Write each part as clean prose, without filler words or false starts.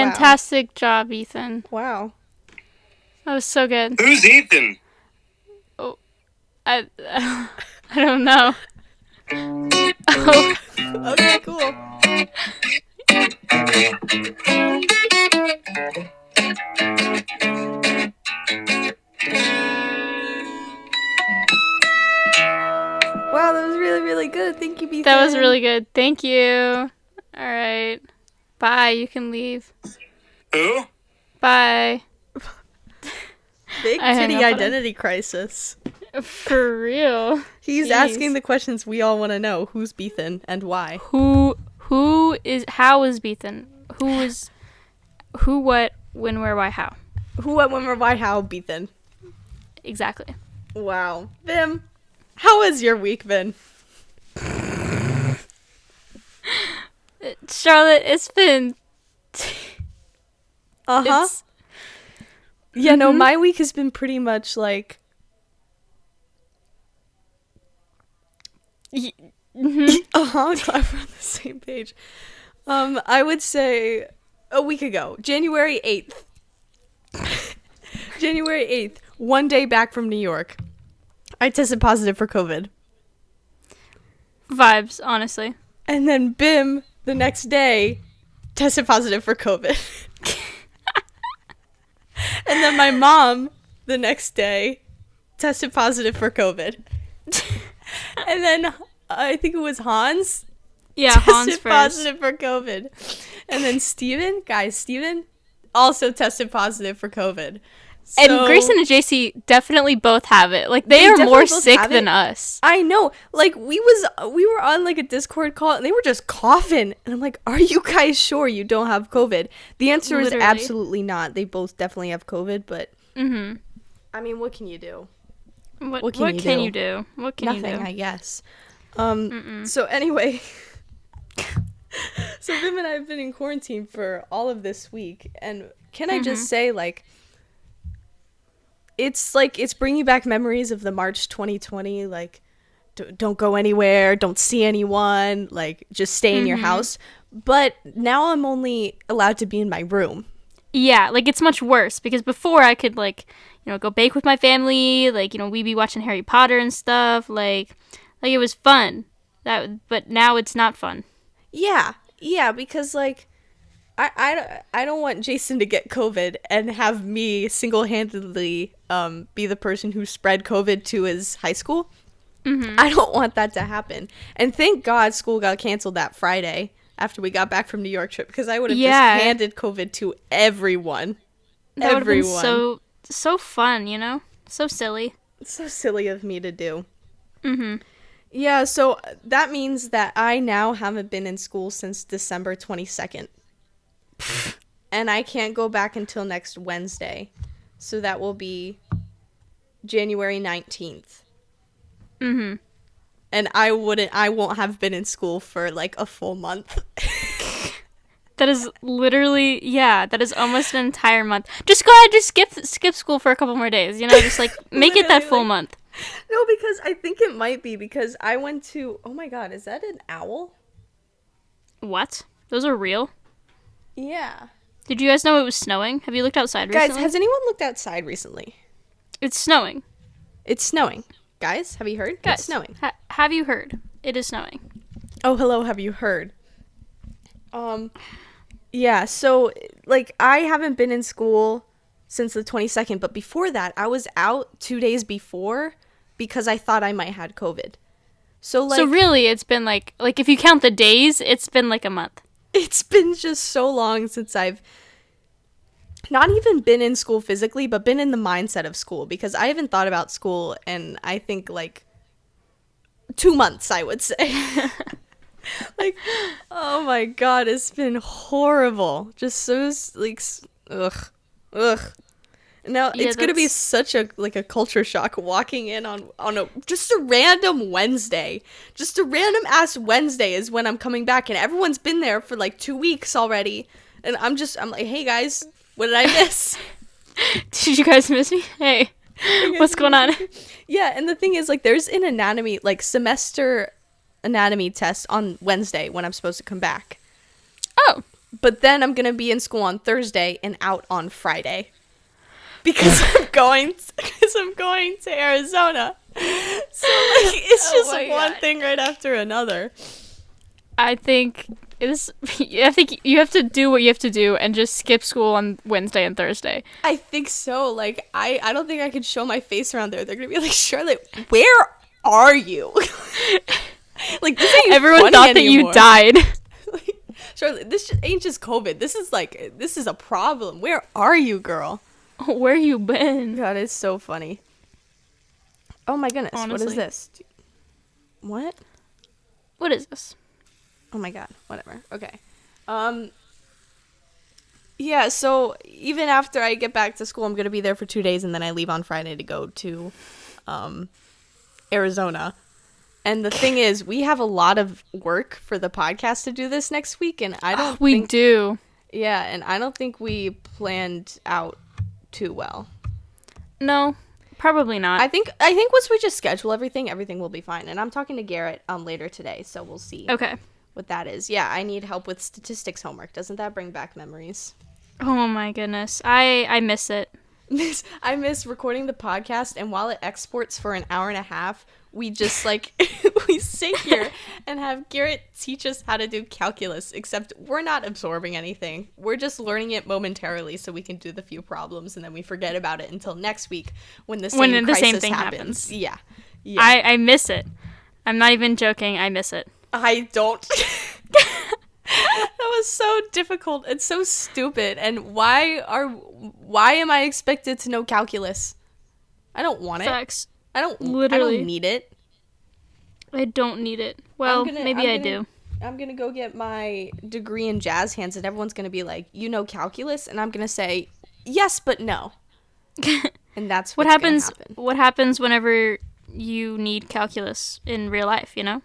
Fantastic job, Ethan. Wow. That was so good. Who's Ethan? Oh, I don't know. Oh. Okay, cool. Wow, that was really, really good. Thank you, Ethan. That was really good. Thank you. All right. Bye. You can leave. Who? Bye. Big titty identity crisis. For real. He's asking the questions we all want to know. Who's Bethan and why? How is Bethan? Who, what, when, where, why, how? Who, what, when, where, why, how, Bethan? Exactly. Wow. Bim, how has your week been? Charlotte, it's been... Uh-huh. Yeah, no, my week has been pretty much like... Glad we're on the same page. I would say a week ago, January 8th. January 8th, one day back from New York, I tested positive for COVID. Vibes, honestly. And then Bim, the next day, tested positive for COVID. And then my mom, the next day, tested positive for COVID. And then I think it was Hans. Yeah, Hans tested first. positive for COVID. And then Steven also tested positive for COVID. So, and Grayson and JC definitely both have it. Like, they are more sick than us. I know. Like, we were on, like, a Discord call, and they were just coughing. And I'm like, are you guys sure you don't have COVID? The answer is absolutely not. They both definitely have COVID, but... Mm-hmm. I mean, what can you do? What can you do? Nothing, I guess. So, anyway... So, Bim and I have been in quarantine for all of this week. And can I just say, like... It's bringing back memories of the March 2020, like, don't go anywhere, don't see anyone, like, just stay in your house. But now I'm only allowed to be in my room. Yeah, like, it's much worse, because before I could, like, you know, go bake with my family, like, you know, we'd be watching Harry Potter and stuff, like it was fun. But now it's not fun. Yeah, because, like, I don't want Jason to get COVID and have me single-handedly be the person who spread COVID to his high school. I don't want that to happen. And thank God school got canceled that Friday after we got back from New York trip, because I would have just handed COVID to everyone. That would have been so fun, you know? So silly. It's so silly of me to do. Yeah, so that means that I now haven't been in school since December 22nd. And I can't go back until next Wednesday. So that will be January 19th. And I won't have been in school for like a full month. That is literally, that is almost an entire month. Just go ahead, just skip school for a couple more days, you know, just like make it that full month. No, because I think it might be, because I went to, oh my God, is that an owl? What? Those are real? Yeah. Did you guys know it was snowing? Have you looked outside recently? Guys, has anyone looked outside recently? It's snowing. It's snowing. Guys, have you heard? Guys, it's snowing. Have you heard? It is snowing. Oh, hello, have you heard? Yeah, so, like, I haven't been in school since the 22nd, but before that, I was out 2 days before because I thought I might had COVID. So, like... So, really, it's been, like, if you count the days, it's been, like, a month. It's been just so long since I've not even been in school physically, but been in the mindset of school, because I haven't thought about school in, I think, like, 2 months, I would say. Like, oh my God, it's been horrible. Just so, like, ugh. Now, it's going to be such a culture shock walking in on just a random Wednesday. Just a random ass Wednesday is when I'm coming back, and everyone's been there for like 2 weeks already. And I'm like, hey guys, what did I miss? Did you guys miss me? Hey, what's going on? Yeah, and the thing is, like, there's an anatomy, like, semester anatomy test on Wednesday when I'm supposed to come back. Oh. But then I'm going to be in school on Thursday and out on Friday. Because I'm going to Arizona. So like it's just one thing right after another. I think you have to do what you have to do and just skip school on Wednesday and Thursday. I think so. Like I don't think I could show my face around there. They're gonna be like, Charlotte, where are you? Like this ain't everyone funny thought anymore. that you died. Like, Charlotte, this ain't just COVID. This is a problem. Where are you, girl? Where you been? God, it's so funny. Oh my goodness, Honestly. what is this? What? What is this? Oh my god, whatever. Okay. Yeah, so even after I get back to school, I'm going to be there for 2 days, and then I leave on Friday to go to Arizona. And the thing is, we have a lot of work for the podcast to do this next week, and I don't we do. Yeah, and I don't think we planned out too well. No, probably not. I think once we just schedule everything will be fine. And I'm talking to Garrett later today, so we'll see. Okay. What that is. Yeah, I need help with statistics homework. Doesn't that bring back memories? Oh my goodness. I miss it. I miss recording the podcast, and while it exports for an hour and a half, we just like we sit here and have Garrett teach us how to do calculus, except we're not absorbing anything. We're just learning it momentarily so we can do the few problems, and then we forget about it until next week when the same thing happens. Yeah. I miss it. I'm not even joking. I miss it. I don't. That was so difficult and so stupid. And why am I expected to know calculus? I don't want it. Facts. I don't Literally. need it. I don't need it. Well, maybe I do. I'm going to go get my degree in jazz hands, and everyone's going to be like, you know calculus? And I'm going to say, yes, but no. And that's what's gonna happen. What happens whenever you need calculus in real life, you know?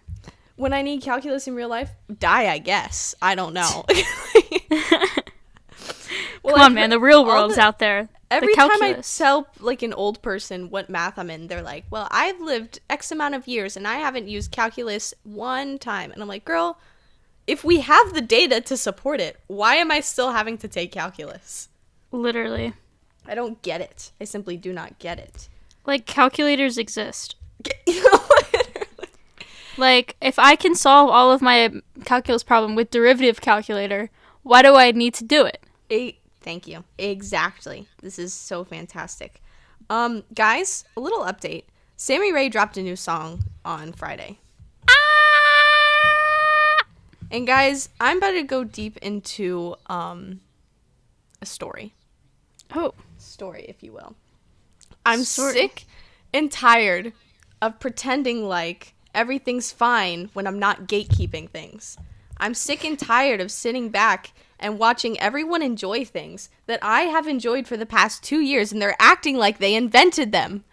When I need calculus in real life, die, I guess. I don't know. Well, come on, man. The real world's out there. Every time I tell like an old person what math I'm in, they're like, well, I've lived X amount of years and I haven't used calculus one time. And I'm like, girl, if we have the data to support it, why am I still having to take calculus? Literally. I don't get it. I simply do not get it. Like, calculators exist. Like, if I can solve all of my calculus problem with derivative calculator, why do I need to do it? Thank you. Exactly. This is so fantastic. Guys, a little update. Sammy Ray dropped a new song on Friday. And guys, I'm about to go deep into a story. Oh. Story, if you will. I'm sick and tired of pretending like everything's fine when I'm not gatekeeping things. I'm sick and tired of sitting back and watching everyone enjoy things that I have enjoyed for the past 2 years, and they're acting like they invented them.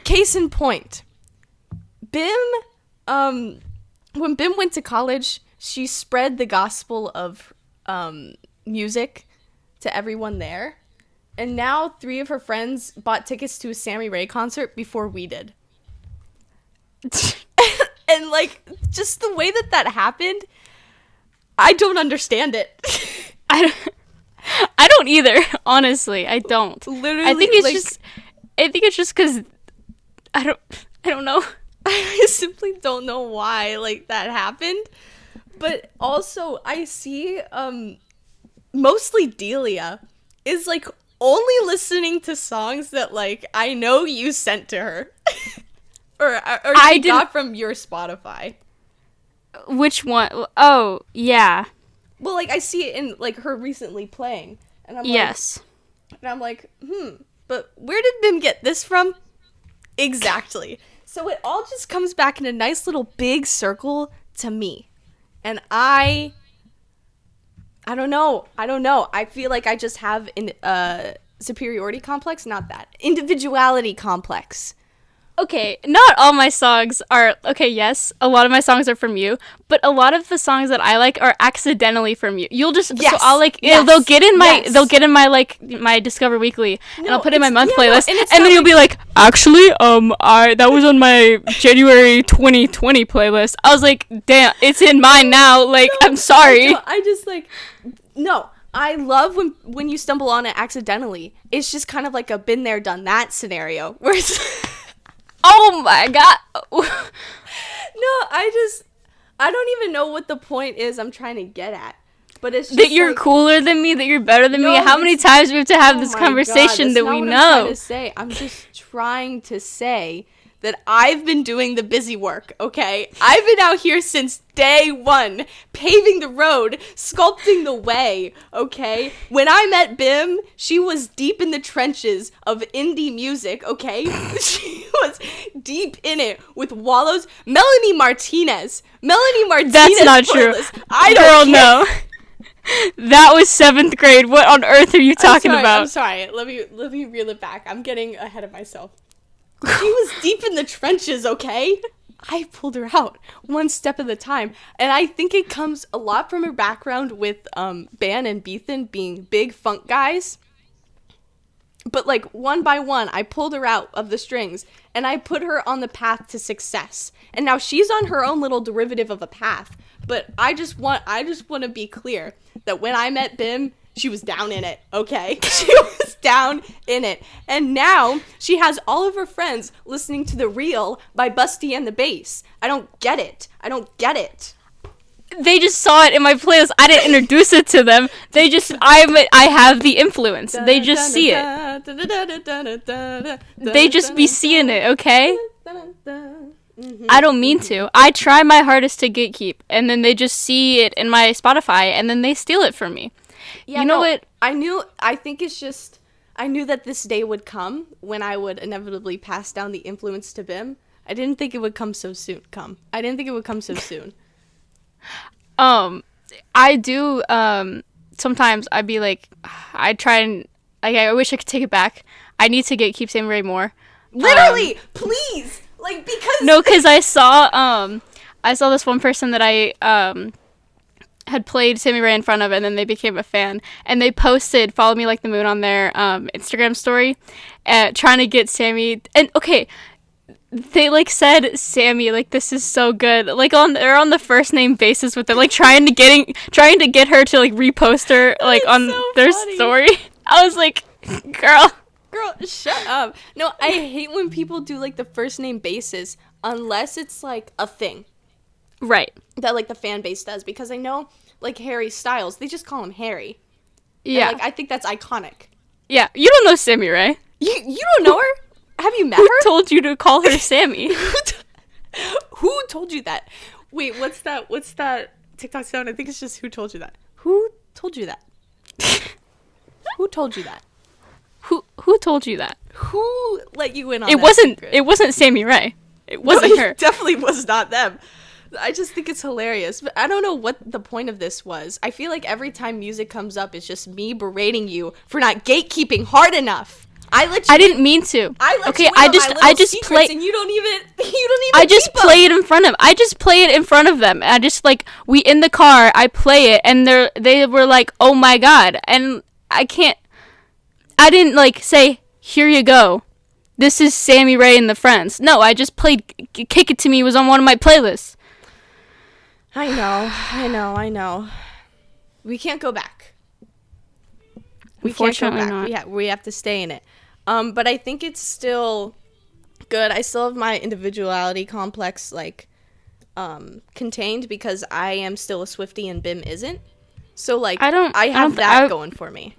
Case in point, Bim, when Bim went to college, she spread the gospel of music to everyone there. And now 3 of her friends bought tickets to a Sammy Ray concert before we did. And, like, just the way that happened, I don't understand it. I don't either, honestly. I don't. Literally, I think it's just because I don't know. I simply don't know why, like, that happened. But also, I see, mostly Delia is, like, only listening to songs that, like, I know you sent to her. or she got from your Spotify. Which one? Oh, yeah. Well, like, I see it in, like, her recently playing. And I'm yes. Like, and I'm like, but where did Bim get this from? Exactly. So it all just comes back in a nice little big circle to me. And I don't know. I feel like I just have an superiority complex. Not that. Individuality complex. Okay, not all my songs are... Okay, yes, a lot of my songs are from you, but a lot of the songs that I like are accidentally from you. You'll just... Yes, so I'll, like... Yes, they'll get in my... Yes. They'll get in my, like, my Discover Weekly, and I'll put in my month playlist, and then you'll be like, actually, that was on my January 2020 playlist. I was like, damn, it's in mine now. Like, No, I'm sorry. I just like, no. I love when you stumble on it accidentally. It's just kind of like a been there, done that scenario. Where it's Oh my god. no, I don't even know what the point is I'm trying to get at. But it's just That you're like, cooler than me, that you're better than me. No, How many it's- times do we have to have oh this my conversation God, that that's we not what know? I'm trying to say. I'm just trying to say that I've been doing the busy work, okay? I've been out here since day one, paving the road, sculpting the way, okay? When I met Bim, she was deep in the trenches of indie music, okay? She was deep in it with Wallows. Melanie Martinez. That's not true. playlist. I Girl, don't care. no. That was 7th grade. What on earth are you talking I'm about? sorry. Let me reel it back. I'm getting ahead of myself. She was deep in the trenches, okay? I pulled her out one step at a time. And I think it comes a lot from her background with Ban and Beathan being big funk guys. But like one by one, I pulled her out of the strings and I put her on the path to success. And now she's on her own little derivative of a path. But I just want to be clear that when I met Bim, she was down in it, okay? She was down in it. And now she has all of her friends listening to The Real by Busty and the Bass. I don't get it. They just saw it in my playlist. I didn't introduce it to them. They just, I have the influence. They just see it. They just be seeing it, okay? I don't mean to. I try my hardest to gatekeep, and then they just see it in my Spotify, and then they steal it from me. Yeah, you know what? I knew that this day would come when I would inevitably pass down the influence to Bim. I didn't think it would come so soon. I do, sometimes I'd be like, I try and, like, I wish I could take it back. I need to keep saying Ray more. Literally, please! Like, because... No, because I saw this one person that I, had played Sammy Ray in front of, and then they became a fan, and they posted "Follow Me Like the Moon" on their Instagram story, trying to get Sammy. And okay, they like said Sammy, like, this is so good, like they're on the first name basis with them, like trying to get her to like repost her like on so their funny. story. I was like, girl, shut up. No, I hate when people do like the first name basis unless it's like a thing right? that like the fan base does, because I know like Harry Styles, they just call him Harry. Yeah, And, like, I think that's iconic. yeah. You don't know Sammy Ray. You don't know her? Have you met Who her? told you to call her Sammy? Who told you that? Wait, what's that TikTok sound? I think it's just who told you that. Who told you that? Who told you that? Who told you that? Who let you in on It that wasn't. secret? It wasn't Sammy Ray. It wasn't her. It definitely was not them. I just think it's hilarious. But I don't know what the point of this was. I feel like every time music comes up, it's just me berating you for not gatekeeping hard enough. I didn't mean to. Okay, I just play. And you don't even I just keep 'em. play it in front of. I just play it in front of them. I just like we in the car. I play it, and they were like, "Oh my god!" And I can't. I didn't like say, "Here you go. This is Sammy Ray and the Friends." No, I just played. Kick It To Me was on one of my playlists. I know. We can't go back. We can't go Unfortunately back. not. We have to stay in it. But I think it's still good. I still have my individuality complex like contained because I am still a Swiftie and Bim isn't. So like I have that going for me.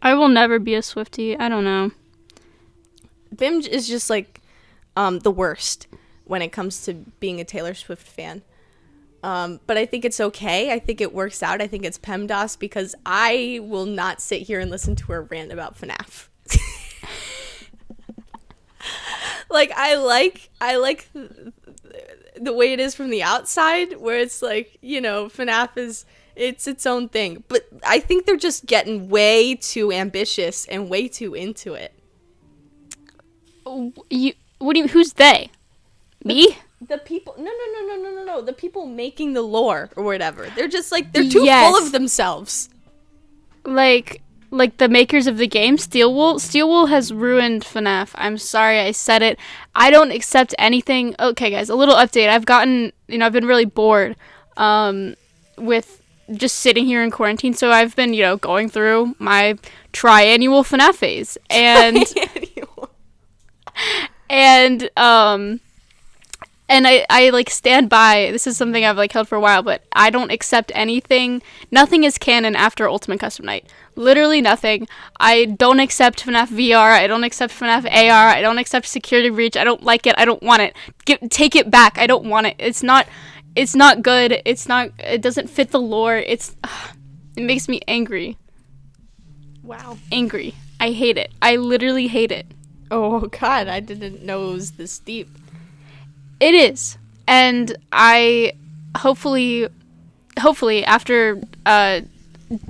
I will never be a Swiftie. I don't know. Bim is just like the worst when it comes to being a Taylor Swift fan. But I think it's okay. I think it works out. I think it's PEMDAS because I will not sit here and listen to her rant about FNAF. Like I like the way it is from the outside, where it's like, you know, FNAF is it's its own thing. But I think they're just getting way too ambitious and way too into it. Who's they? Me? The people, no. The people making the lore or whatever. They're just like, they're too full of themselves. Like like the makers of the game, Steelwool has ruined FNAF. I'm sorry I said it. I don't accept anything. Okay, guys, a little update. I've been really bored with just sitting here in quarantine, so I've been, going through my triannual FNAF phase. And I like stand by, this is something I've like held for a while, but I don't accept anything. Nothing is canon after Ultimate Custom Night. Literally nothing. I don't accept FNAF VR. I don't accept FNAF AR. I don't accept Security Breach. I don't like it. I don't want it. Take it back. I don't want it. It's not good. It doesn't fit the lore. It makes me angry. Wow. Angry. I hate it. I literally hate it. Oh God, I didn't know it was this deep. It is. And I hopefully after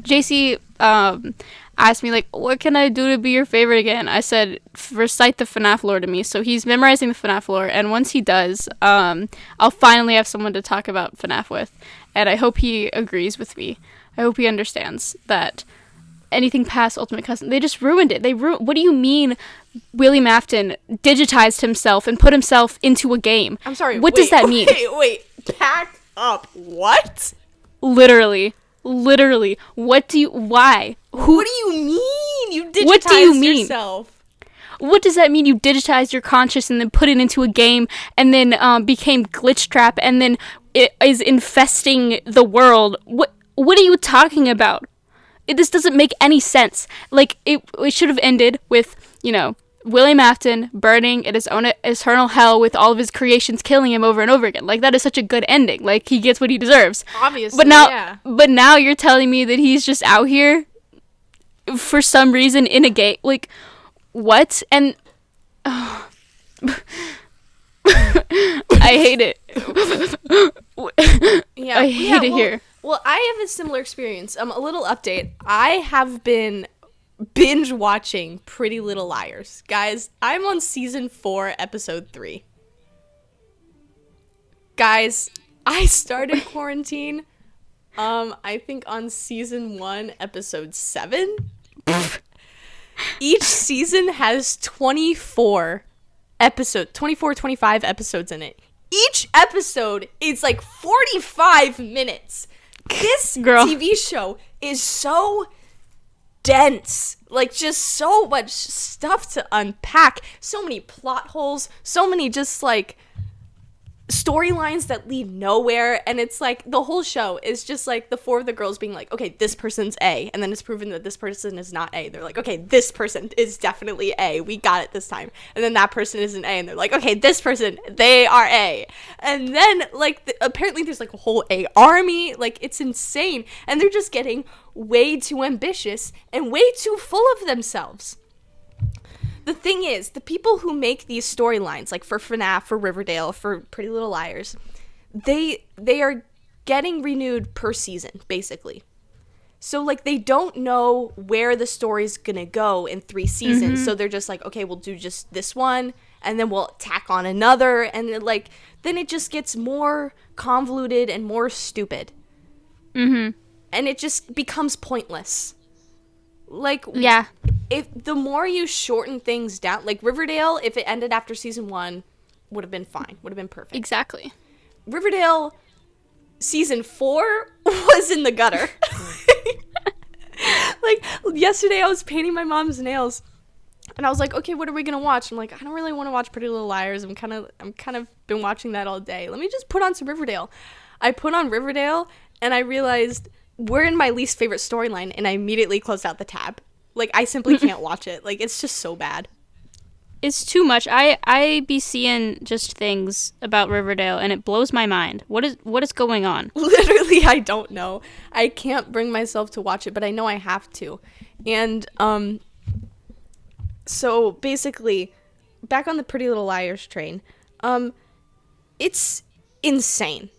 JC asked me like, what can I do to be your favorite again? I said, recite the FNAF lore to me. So he's memorizing the FNAF lore, and once he does, I'll finally have someone to talk about FNAF with, and I hope he agrees with me. I hope he understands that anything past Ultimate Custom, they just ruined it. What do you mean Willie Mafton digitized himself and put himself into a game? I'm sorry. What does that mean? Wait. Pack up. What? Literally. Why? What do you mean? You digitized What do you mean? yourself. What does that mean? You digitized your conscious and then put it into a game and then became Glitch Trap and then it is infesting the world. What are you talking about? This doesn't make any sense. Like, it should have ended with, William Afton burning in his own eternal hell with all of his creations killing him over and over again. Like, that is such a good ending. Like, he gets what he deserves. Obviously, But now you're telling me that he's just out here for some reason in a game. Like, what? And I hate it. I hate it here. Well, I have a similar experience. A little update. I have been binge watching Pretty Little Liars. Guys, I'm on season 4, episode 3. Guys, I started quarantine, I think on season 1, episode 7. Each season has 25 episodes in it. Each episode is like 45 minutes. This TV show is so dense. Like, just so much stuff to unpack. So many plot holes. So many just, like, storylines that lead nowhere. And it's like, the whole show is just, like, the 4 of the girls being like, okay, this person's A. And then it's proven that this person is not A. They're like, okay, this person is definitely A. We got it this time. And then that person isn't A. And they're like, okay, this person, they are A. And then, like, apparently there's, like, a whole A army. Like, it's insane. And they're just getting way too ambitious and way too full of themselves. The thing is, the people who make these storylines, like for FNAF, for Riverdale, for Pretty Little Liars, they are getting renewed per season, basically. So, like, they don't know where the story's gonna go in 3 seasons. Mm-hmm. So they're just like, okay, we'll do just this one, and then we'll tack on another, and then it just gets more convoluted and more stupid. Mm-hmm. And it just becomes pointless. Like, yeah. If the more you shorten things down, like Riverdale, if it ended after season 1, would have been fine, would have been perfect. Exactly. Riverdale season 4 was in the gutter. Like, yesterday I was painting my mom's nails, and I was like, okay, what are we gonna watch? I'm like, I don't really want to watch Pretty Little Liars. I'm kind of been watching that all day. Let me just put on some Riverdale. I put on Riverdale, and I realized we're in my least favorite storyline, and I immediately closed out the tab. Like, I simply can't watch it. Like, it's just so bad. It's too much. I be seeing just things about Riverdale, and it blows my mind. What is going on? Literally, I don't know. I can't bring myself to watch it, but I know I have to. And, so, basically, back on the Pretty Little Liars train, it's insane.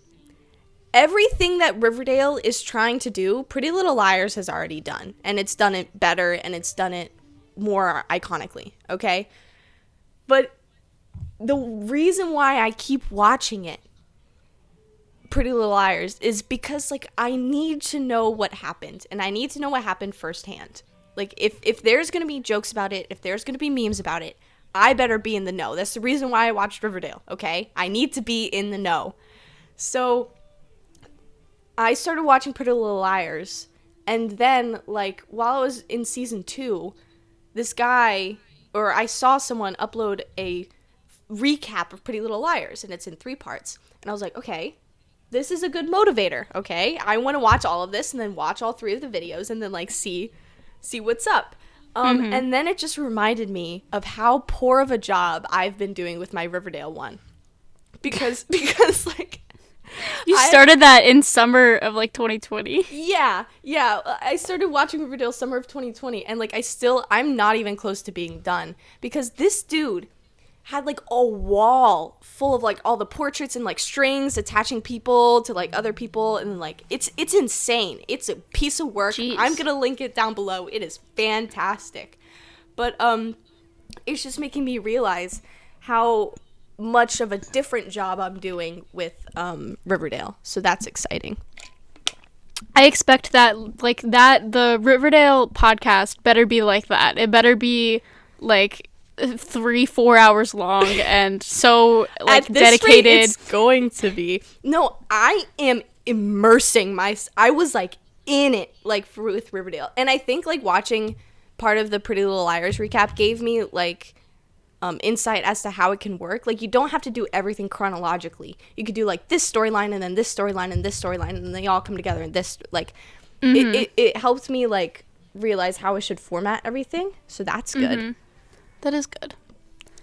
Everything that Riverdale is trying to do, Pretty Little Liars has already done. And it's done it better, and it's done it more iconically, okay? But the reason why I keep watching it, Pretty Little Liars, is because, like, I need to know what happened. And I need to know what happened firsthand. Like, if there's gonna be jokes about it, if there's gonna be memes about it, I better be in the know. That's the reason why I watched Riverdale, okay? I need to be in the know. So I started watching Pretty Little Liars, and then, like, while I was in season 2, this guy, or I saw someone upload a recap of Pretty Little Liars, and it's in 3 parts. And I was like, okay, this is a good motivator, okay? I want to watch all of this and then watch all 3 of the videos and then, like, see what's up. And then it just reminded me of how poor of a job I've been doing with my Riverdale one. Because like... You started that in summer of, like, 2020. Yeah. I started watching Riverdale summer of 2020, and, like, I'm not even close to being done. Because this dude had, like, a wall full of, like, all the portraits and, like, strings attaching people to, like, other people, and, like, it's insane. It's a piece of work. Jeez. I'm gonna link it down below. It is fantastic. But it's just making me realize how much of a different job I'm doing with Riverdale. So that's exciting. I expect that, like, the Riverdale podcast better be like that. It better be, like, 3-4 hours long and so, like, At this dedicated. rate, it's going to be. No, I am immersing I was, like, in it, like, with Riverdale. And I think, like, watching part of the Pretty Little Liars recap gave me, like, insight as to how it can work. Like, you don't have to do everything chronologically. You could do, like, this storyline and then this storyline and this storyline, and they all come together, and this, like, it helped me, like, realize how I should format everything. So that's good. That is good.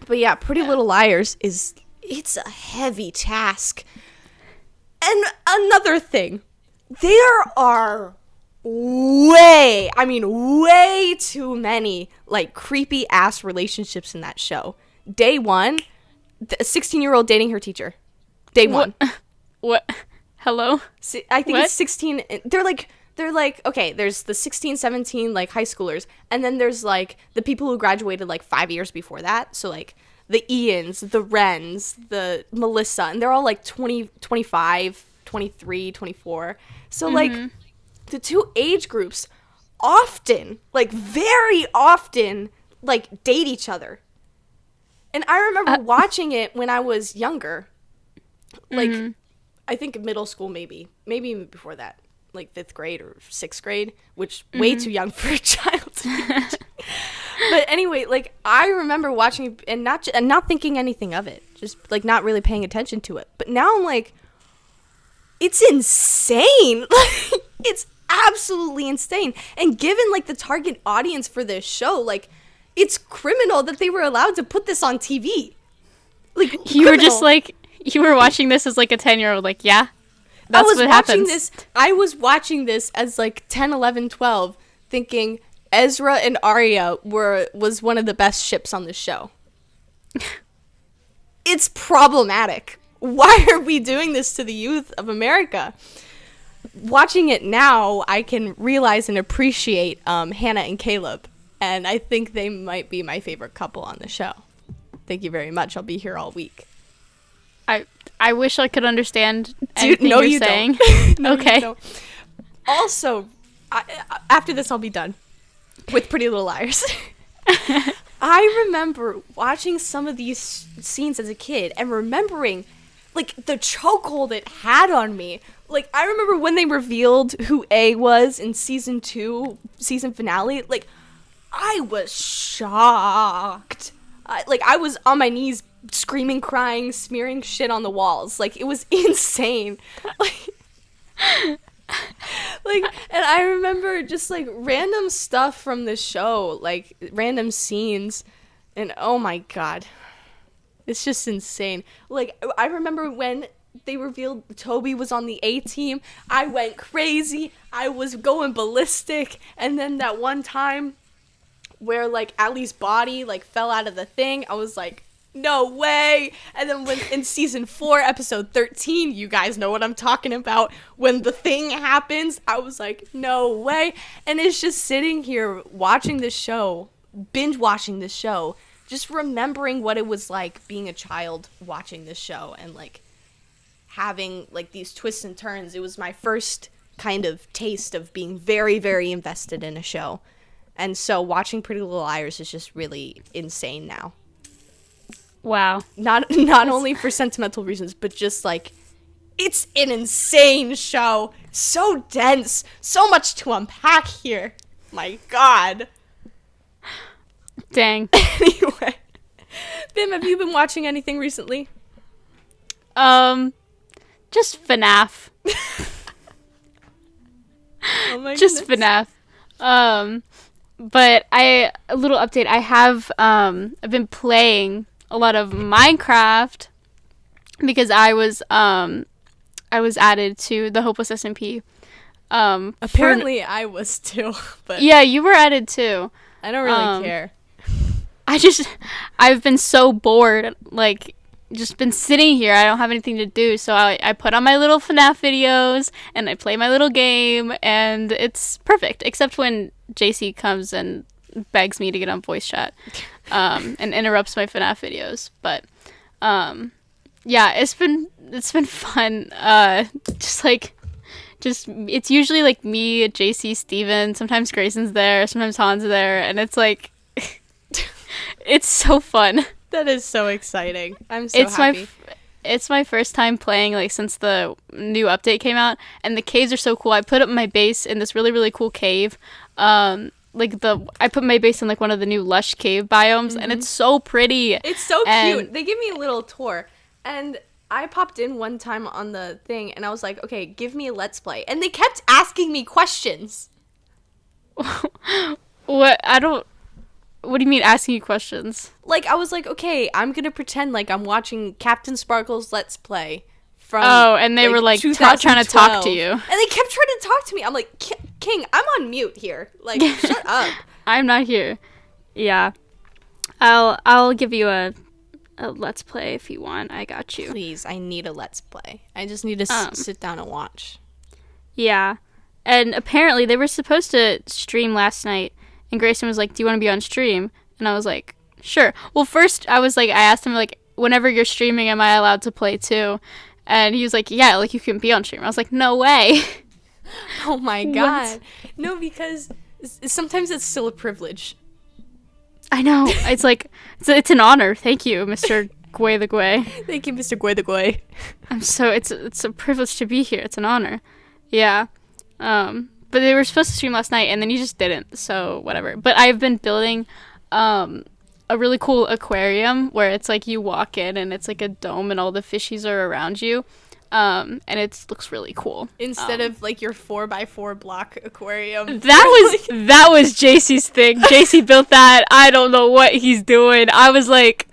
But yeah, Pretty Little Liars it's a heavy task. And another thing, there are way too many, like, creepy ass relationships in that show. Day 1, a 16-year-old dating her teacher. Day 1. What? Hello? I think What? it's 16. They're like, okay, there's the 16, 17, like, high schoolers, and then there's, like, the people who graduated, like, 5 years before that. So, like, the Ians, the Wrens, the Melissa, and they're all, like, 20, 25, 23, 24. So, like, the 2 age groups often, like, very often, like, date each other. And I remember watching it when I was younger. Like, I think middle school, maybe even before that. Like 5th grade or 6th grade, which way too young for a child to watch. But anyway, like, I remember watching and not thinking anything of it, just, like, not really paying attention to it. But now I'm like, it's insane. Like, it's absolutely insane. And given, like, the target audience for this show, like, it's criminal that they were allowed to put this on TV. Like, You were just, like, you were watching this as, like, a 10-year-old, like, yeah. That's what happens. I was watching this as, like, 10, 11, 12, thinking Ezra and Arya was one of the best ships on the show. It's problematic. Why are we doing this to the youth of America? Watching it now, I can realize and appreciate Hannah and Caleb, and I think they might be my favorite couple on the show. Thank you very much. I'll be here all week. I wish I could understand anything no, you're you saying. Don't. No, okay. You don't. Also, after this, I'll be done with Pretty Little Liars. I remember watching some of these scenes as a kid and remembering, like, the chokehold it had on me. Like, I remember when they revealed who A was in season 2, season finale. Like, I was shocked. I was on my knees screaming, crying, smearing shit on the walls. Like, it was insane. And I remember just, like, random stuff from the show, like, random scenes, and oh my god, it's just insane. Like, I remember when they revealed Toby was on the A team, I went crazy, I was going ballistic, and then that one time where, like, Allie's body, like, fell out of the thing, I was like, no way. And then when in season 4, episode 13, you guys know what I'm talking about, when the thing happens, I was like, no way. And it's just sitting here watching this show, binge watching this show, just remembering what it was like being a child watching this show and, like, having, like, these twists and turns. It was my first kind of taste of being very, very invested in a show. And so watching Pretty Little Liars is just really insane now. Wow. Not only for sentimental reasons, but just like, it's an insane show. So dense. So much to unpack here. My God. Dang. Anyway. Bim, have you been watching anything recently? Just FNAF. Oh my Just goodness. FNAF. But a little update. I've been playing a lot of Minecraft because I was added to the Hopeless SMP. Apparently I was too, but Yeah, you were added too. I don't really care. I've been so bored, like, just been sitting here. I don't have anything to do, so I put on my little FNAF videos, and I play my little game, and it's perfect, except when JC comes and begs me to get on voice chat, and interrupts my FNAF videos, but, yeah, it's been fun, it's usually, like, me, JC, Steven, sometimes Grayson's there, sometimes Han's there, and it's, like, it's so fun. That is so exciting. I'm so happy. It's my first time playing, like, since the new update came out, and the caves are so cool. I put up my base in this really, really cool cave. I put my base in, like, one of the new lush cave biomes, and it's so pretty. It's so cute. They give me a little tour, and I popped in one time on the thing, and I was like, okay, give me a let's play. And they kept asking me questions. What do you mean asking you questions? Like, I was like, okay, I'm going to pretend like I'm watching Captain Sparkle's Let's Play from and they were, like, trying to talk to you. And they kept trying to talk to me. I'm like, King, I'm on mute here. Like, shut up. I'm not here. Yeah. I'll give you a Let's Play if you want. I got you. Please, I need a Let's Play. I just need to sit down and watch. Yeah. And apparently they were supposed to stream last night. And Grayson was like, do you want to be on stream? And I was like, sure. Well, first, I asked him, like, whenever you're streaming, am I allowed to play too? And he was like, yeah, like, you can be on stream. I was like, no way. Oh, my God. No, because sometimes it's still a privilege. I know. It's like, it's an honor. Thank you, Mr. Gway the Gway. Thank you, Mr. Gway the Gway. It's a privilege to be here. It's an honor. Yeah. But they were supposed to stream last night, and then you just didn't, so whatever. But I've been building a really cool aquarium where it's like you walk in, and it's like a dome, and all the fishies are around you, and it looks really cool. Instead of, like, your 4x4 block aquarium. That was JC's thing. JC built that. I don't know what he's doing. I was like,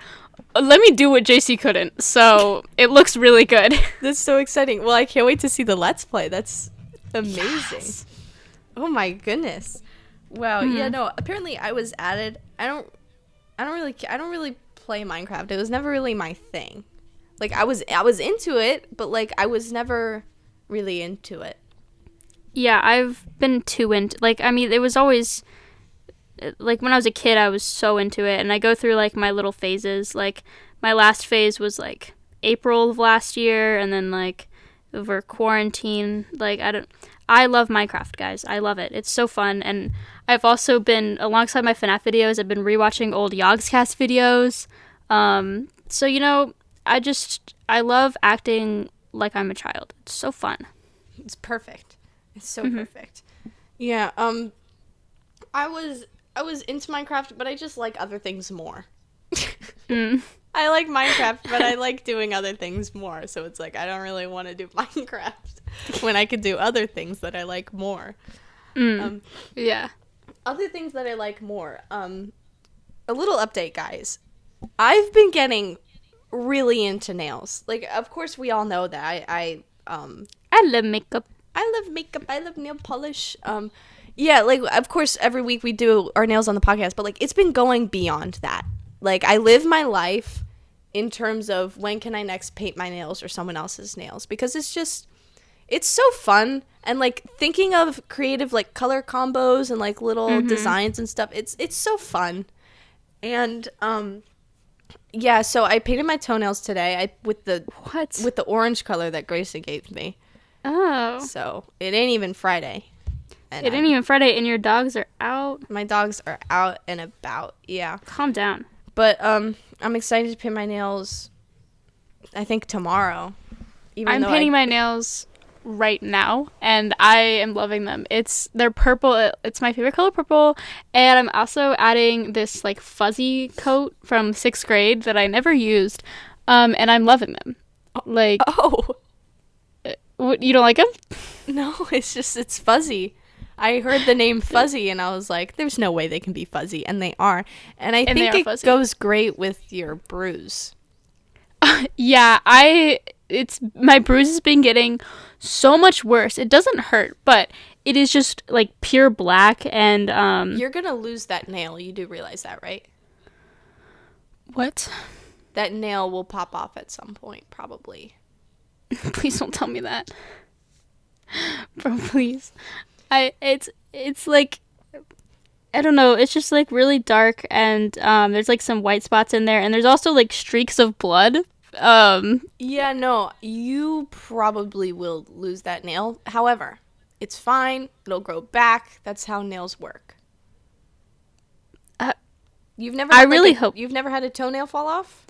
let me do what JC couldn't, so it looks really good. That's so exciting. Well, I can't wait to see the Let's Play. That's amazing. Yes. Oh my goodness. Wow. Yeah, no, apparently I was added. I don't really play Minecraft. It was never really my thing. Like, I was into it, but, like, I was never really into it. Yeah, I've been too into, like, I mean, it was always, like, when I was a kid, I was so into it, and I go through, like, my little phases. Like, my last phase was, like, April of last year, and then, like, over quarantine, like, I love Minecraft, guys. I love it. It's so fun. And I've also been, alongside my FNAF videos, I've been rewatching old Yogscast videos. So, you know, I love acting like I'm a child. It's so fun. It's perfect. It's so perfect. Yeah, I was into Minecraft, but I just like other things more. I like Minecraft, but I like doing other things more. So it's like, I don't really want to do Minecraft when I could do other things that I like more. Yeah. Other things that I like more. A little update, guys. I've been getting really into nails. Like, of course, we all know that I love makeup. I love makeup. I love nail polish. Yeah, like, of course, every week we do our nails on the podcast, but, like, it's been going beyond that. Like, I live my life in terms of when can I next paint my nails or someone else's nails, because it's so fun. And, like, thinking of creative, like, color combos and, like, little designs and stuff, it's so fun. And yeah, so I painted my toenails today with the orange color that Grayson gave me. Oh. So it ain't even Friday. And It ain't even Friday, and your dogs are out. my dogs are out and about. Yeah. Calm down. But I'm excited to paint my nails, I think, tomorrow. I'm painting my nails right now, and I am loving them. They're purple. It's my favorite color, purple. And I'm also adding this like fuzzy coat from 6th grade that I never used, and I'm loving them. Like, Oh. what, you don't like them? No, it's fuzzy. I heard the name fuzzy and I was like, there's no way they can be fuzzy, and they are. And I think it fuzzy. goes great with your bruise. Yeah, my bruise has been getting so much worse. It doesn't hurt, but it is just like pure black, and You're going to lose that nail. You do realize that, right? What? That nail will pop off at some point, probably. Please don't tell me that. Bro, please. It's like, I don't know, it's just like really dark, and there's like some white spots in there, and there's also like streaks of blood. Yeah, no, you probably will lose that nail. However, it's fine. It'll grow back. That's how nails work. You've never I really hope. You've never had a toenail fall off?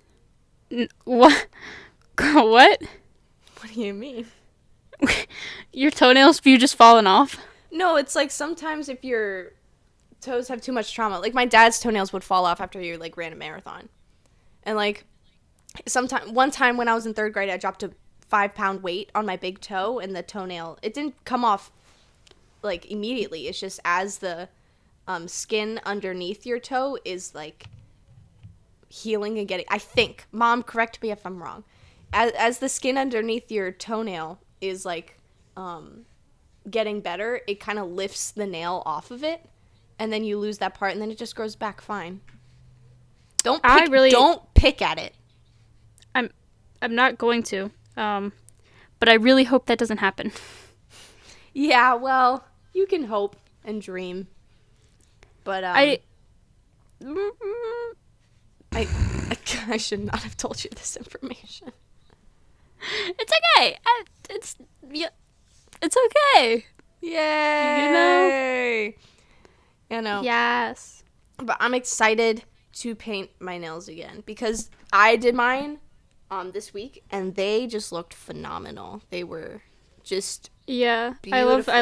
What? Girl, what? What do you mean? Your toenails have you just fallen off? No, it's like sometimes if your toes have too much trauma, like my dad's toenails would fall off after he like ran a marathon. And like one time when I was in 3rd grade, I dropped a 5-pound weight on my big toe, and the toenail, it didn't come off like immediately. It's just as the skin underneath your toe is like healing and getting, I think, Mom, correct me if I'm wrong, as the skin underneath your toenail is like getting better, it kind of lifts the nail off of it, and then you lose that part, and then it just grows back fine. Don't pick at it. I'm not going to, but I really hope that doesn't happen. Yeah, well, you can hope and dream, but I should not have told you this information. It's okay. It's okay. Yay! You know. Yes. But I'm excited to paint my nails again because I did mine this week, and they just looked phenomenal. They were just I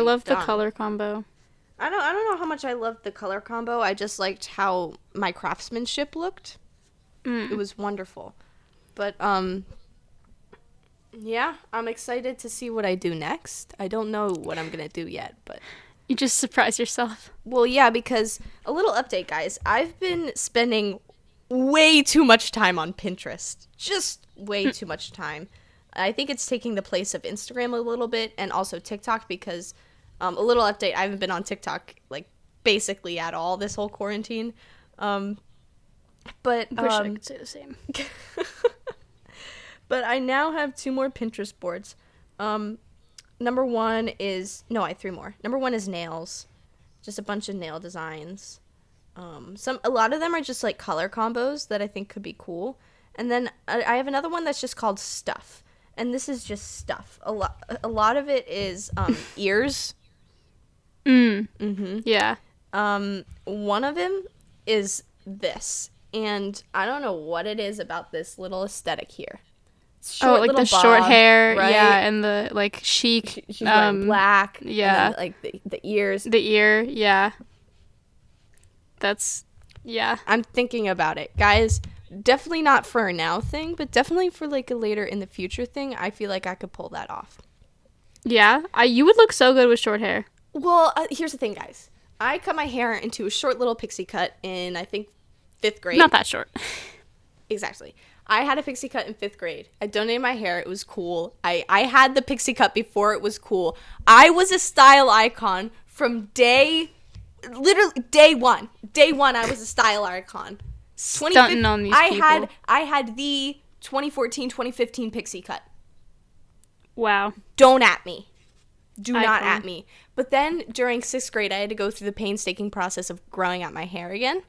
love the color combo. I don't know how much I loved the color combo. I just liked how my craftsmanship looked. It was wonderful. But yeah, I'm excited to see what I do next. I don't know what I'm gonna do yet, but you just surprise yourself. Well, yeah, because a little update, guys. I've been spending way too much time on Pinterest. Just way too much time. I think it's taking the place of Instagram a little bit, and also TikTok, because a little update, I haven't been on TikTok like basically at all this whole quarantine. But wish I could say the same. But I now have 2 more Pinterest boards. Number 1 is I have 3 more. Number 1 is nails, just a bunch of nail designs. A lot of them are just like color combos that I think could be cool. And then I have another one that's just called stuff, and this is just stuff. A lot of it is ears. Mm-hmm. Yeah. One of them is this, and I don't know what it is about this little aesthetic here. Short, like the bob, short hair, right? Yeah, and the like chic. She's wearing black. Yeah, and then, like the ears. The ear, yeah. That's, yeah. I'm thinking about it, guys. Definitely not for a now thing, but definitely for like a later in the future thing. I feel like I could pull that off. Yeah, you would look so good with short hair. Well, here's the thing, guys. I cut my hair into a short little pixie cut in, I think, 5th grade. Not that short. Exactly. I had a pixie cut in 5th grade. I donated my hair. It was cool. I had the pixie cut before it was cool. I was a style icon from literally day one. Day one, I was a style icon. Stunting on these people. I had the 2014-2015 pixie cut. Wow. Don't at me. Do not at me. But then during 6th grade, I had to go through the painstaking process of growing out my hair again.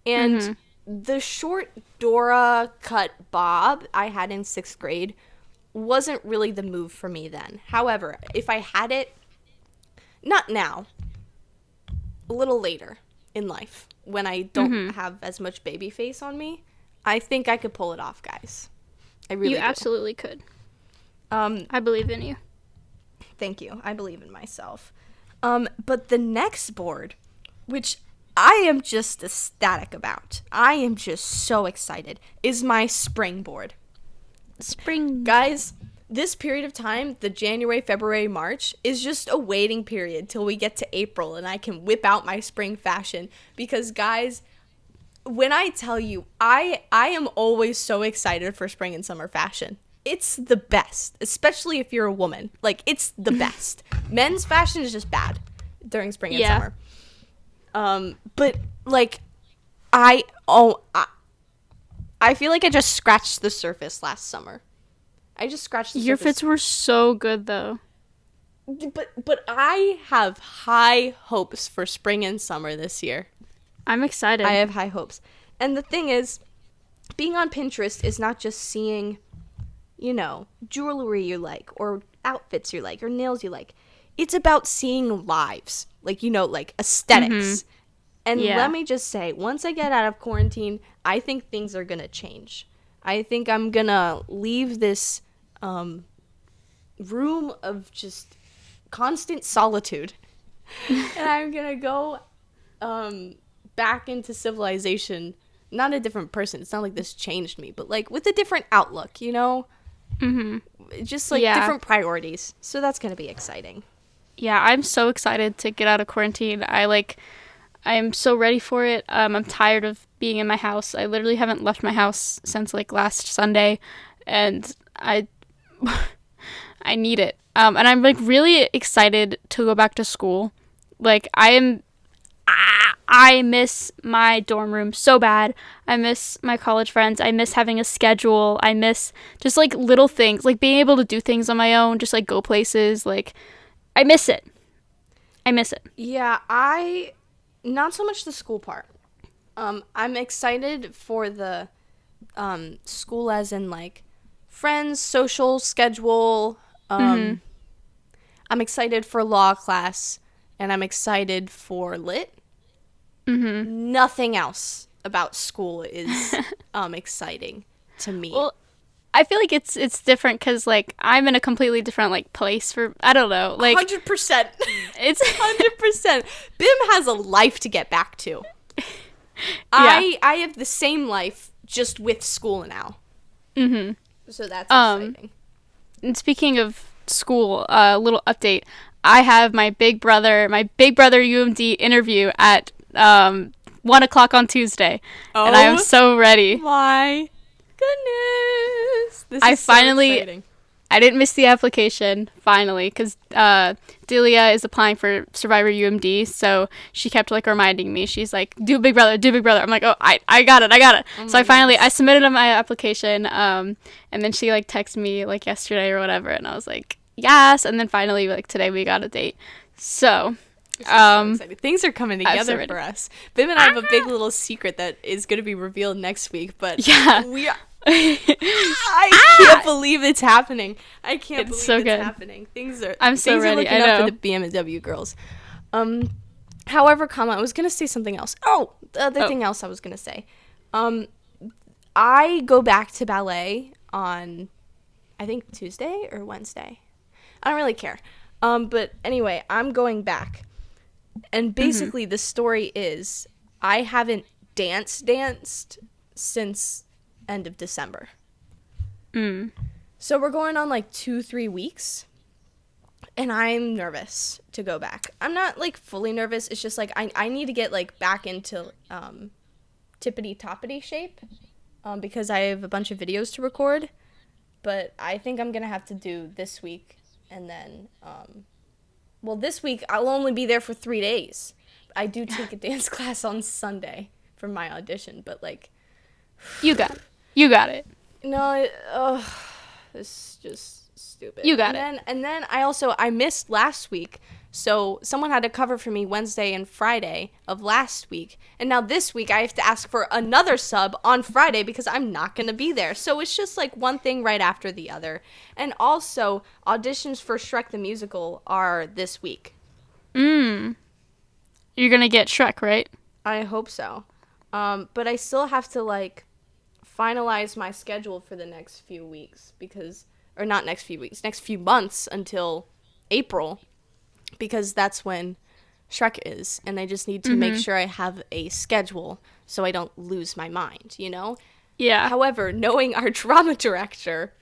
And the short Dora cut bob I had in 6th grade wasn't really the move for me then. However, if I had it, not now, a little later in life, when I don't have as much baby face on me, I think I could pull it off, guys. I really do. You absolutely could. I believe in you. Thank you. I believe in myself. But the next board, which I am just ecstatic about, I am just so excited, is my spring board. Spring. Guys, this period of time, the January, February, March, is just a waiting period till we get to April and I can whip out my spring fashion. Because, guys, when I tell you, I am always so excited for spring and summer fashion. It's the best, especially if you're a woman. Like, it's the best. Men's fashion is just bad during spring and summer. But, like, I feel like I just scratched the surface last summer. I just scratched the surface. Your fits were so good, though. But I have high hopes for spring and summer this year. I'm excited. I have high hopes. And the thing is, being on Pinterest is not just seeing, you know, jewelry you like, or outfits you like, or nails you like. It's about seeing lives, like, you know, like aesthetics. And let me just say, once I get out of quarantine, I think things are going to change. I think I'm going to leave this room of just constant solitude. And I'm going to go back into civilization. Not a different person. It's not like this changed me, but like with a different outlook, you know? Just like different priorities. So that's going to be exciting. Yeah, I'm so excited to get out of quarantine. I am so ready for it. I'm tired of being in my house. I literally haven't left my house since like last Sunday, and I need it. And I'm like really excited to go back to school. Like I miss my dorm room so bad. I miss my college friends. I miss having a schedule. I miss just like little things, like being able to do things on my own, just like go places. Like I miss it. Yeah, not so much the school part. I'm excited for the school as in like friends, social, schedule. I'm excited for law class, and I'm excited for lit. Nothing else about school is exciting to me. Well, I feel like it's different because like I'm in a completely different like place for, I don't know, like 100%. It's 100%. BIM has a life to get back to. I have the same life just with school now. So that's exciting. And speaking of school, a little update. I have my big brother UMD interview at 1:00 on Tuesday, and I am so ready. My goodness, this is so exciting. I didn't miss the application, finally, because Delia is applying for Survivor UMD, so she kept, like, reminding me. She's like, do Big Brother. I'm like, oh, I got it. Oh so I submitted my application, and then she, like, texted me, like, yesterday or whatever, and I was like, yes, and then finally, like, today we got a date. So things are coming together for us. Bim and I have a big little secret that is going to be revealed next week, but we are... I can't believe it's happening. I can't believe it's happening. I'm so ready. Looking up for the BM&W girls. However, I was gonna say something else. The other thing else I was gonna say. I go back to ballet on, I think Tuesday or Wednesday. I don't really care. But anyway, I'm going back, and basically the story is I haven't danced since end of December. So we're going on like 2-3 weeks, and I'm nervous to go back. I'm not like fully nervous. It's just like I need to get like back into tippity toppity shape because I have a bunch of videos to record. But I think I'm gonna have to do this week, and then this week I'll only be there for 3 days. I do take a dance class on Sunday for my audition, but like You got it. No, this is just stupid. You got it. And then I missed last week, so someone had to cover for me Wednesday and Friday of last week, and now this week I have to ask for another sub on Friday because I'm not going to be there. So it's just like one thing right after the other. And also, auditions for Shrek the Musical are this week. You're gonna get Shrek, right? I hope so. But I still have to like finalize my schedule for the next few weeks or not next few weeks, next few months until April, because that's when Shrek is, and I just need to make sure I have a schedule so I don't lose my mind, you know? Yeah. However, knowing our drama director,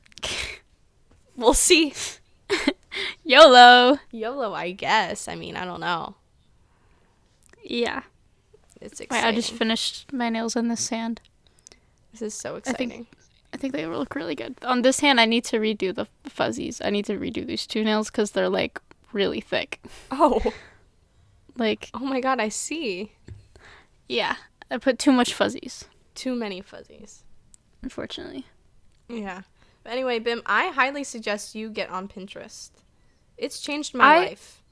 we'll see. YOLO. YOLO, I guess. I mean, I don't know. Yeah. It's Wait, exciting. I just finished my nails in the sand. This is so exciting. I think they look really good. On this hand, I need to redo the fuzzies. I need to redo these two nails because they're, like, really thick. Oh. Like. Oh my god, I see. Yeah. I put too much fuzzies. Too many fuzzies. Unfortunately. Yeah. But anyway, Bim, I highly suggest you get on Pinterest. It's changed my life.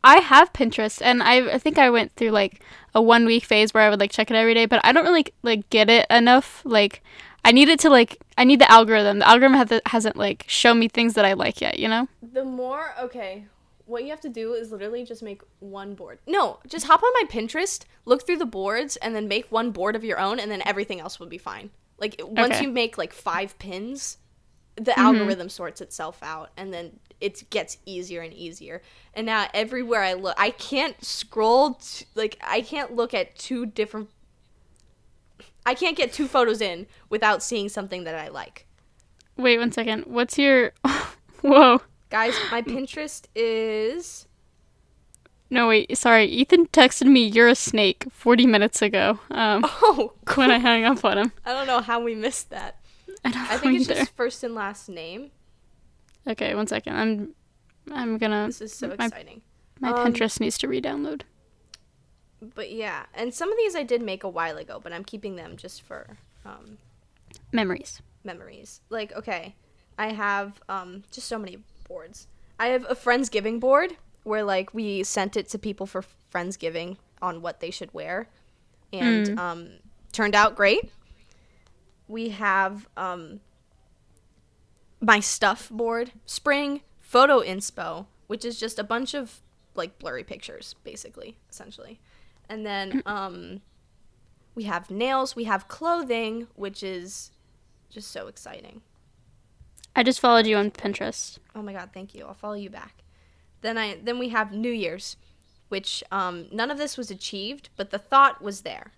I have Pinterest, and I think I went through, like, a 1 week phase where I would, like, check it every day, but I don't really, like, get it enough. Like, I need it to, like, I need the algorithm. The algorithm hasn't, like, shown me things that I like yet, you know? Okay, what you have to do is literally just make one board. No, just hop on my Pinterest, look through the boards, and then make one board of your own, and then everything else will be fine. Like, once you make, like, 5 pins, the algorithm sorts itself out, and then it gets easier and easier. And now everywhere I look, I can't scroll, I can't look at I can't get 2 photos in without seeing something that I like. Wait 1 second. What's your... Whoa. Guys, my Pinterest is... No, wait. Sorry. Ethan texted me, "You're a snake," 40 minutes ago. Oh, cool. When I hung up on him. I don't know how we missed that. I think it's just first and last name. Okay, 1 second. I'm gonna... This is so exciting. My Pinterest needs to re-download. But yeah, and some of these I did make a while ago, but I'm keeping them just for Memories. Like, okay, I have just so many boards. I have a Friendsgiving board where, like, we sent it to people for Friendsgiving on what they should wear, and turned out great. We have my stuff board, spring photo inspo, which is just a bunch of, like, blurry pictures, basically, essentially. And then we have nails, we have clothing, which is just so exciting. I just followed you on Pinterest. Oh my god, thank you. I'll follow you back. Then we have New Year's, which none of this was achieved, but the thought was there.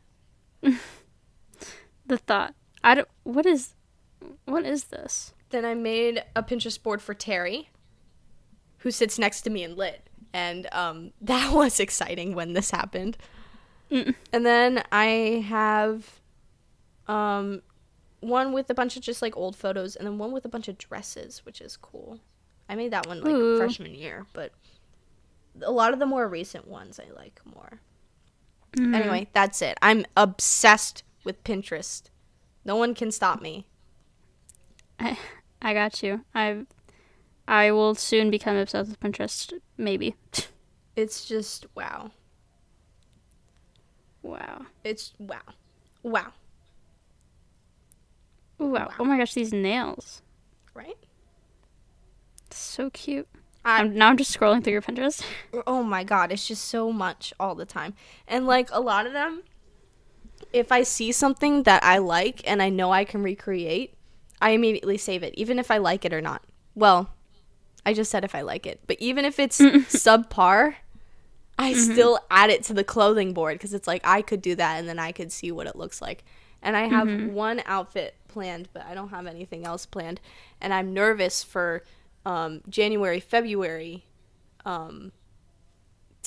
The thought. What is this? Then I made a Pinterest board for Terry, who sits next to me in lit. And that was exciting when this happened. And then I have one with a bunch of just, like, old photos, and then one with a bunch of dresses, which is cool. I made that one, like, freshman year, but a lot of the more recent ones I like more. Anyway, that's it. I'm obsessed with Pinterest. No one can stop me. I got you. I will soon become obsessed with Pinterest, maybe. It's just wow. Wow. It's wow. Wow. Ooh, wow. Oh my gosh, these nails. Right? So cute. I'm just scrolling through your Pinterest. Oh my god, it's just so much all the time. And, like, a lot of them, if I see something that I like and I know I can recreate, I immediately save it, even if I like it or not. Well, I just said if I like it. But even if it's subpar, I still add it to the clothing board because it's like I could do that and then I could see what it looks like. And I have one outfit planned, but I don't have anything else planned. And I'm nervous for January, February to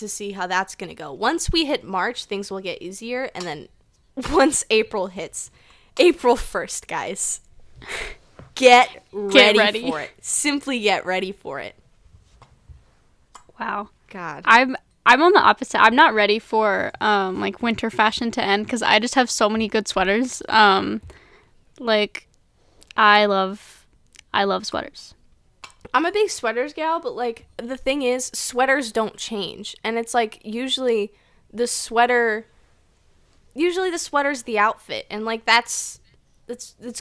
see how that's going to go. Once we hit March, things will get easier. And then once April hits, April 1st, guys. Get ready for it. Simply get ready for it. Wow. God. I'm on the opposite. I'm not ready for like winter fashion to end because I just have so many good sweaters. Like I love sweaters. I'm a big sweaters gal, but, like, the thing is, sweaters don't change. And it's like usually the sweater's the outfit, and, like, that's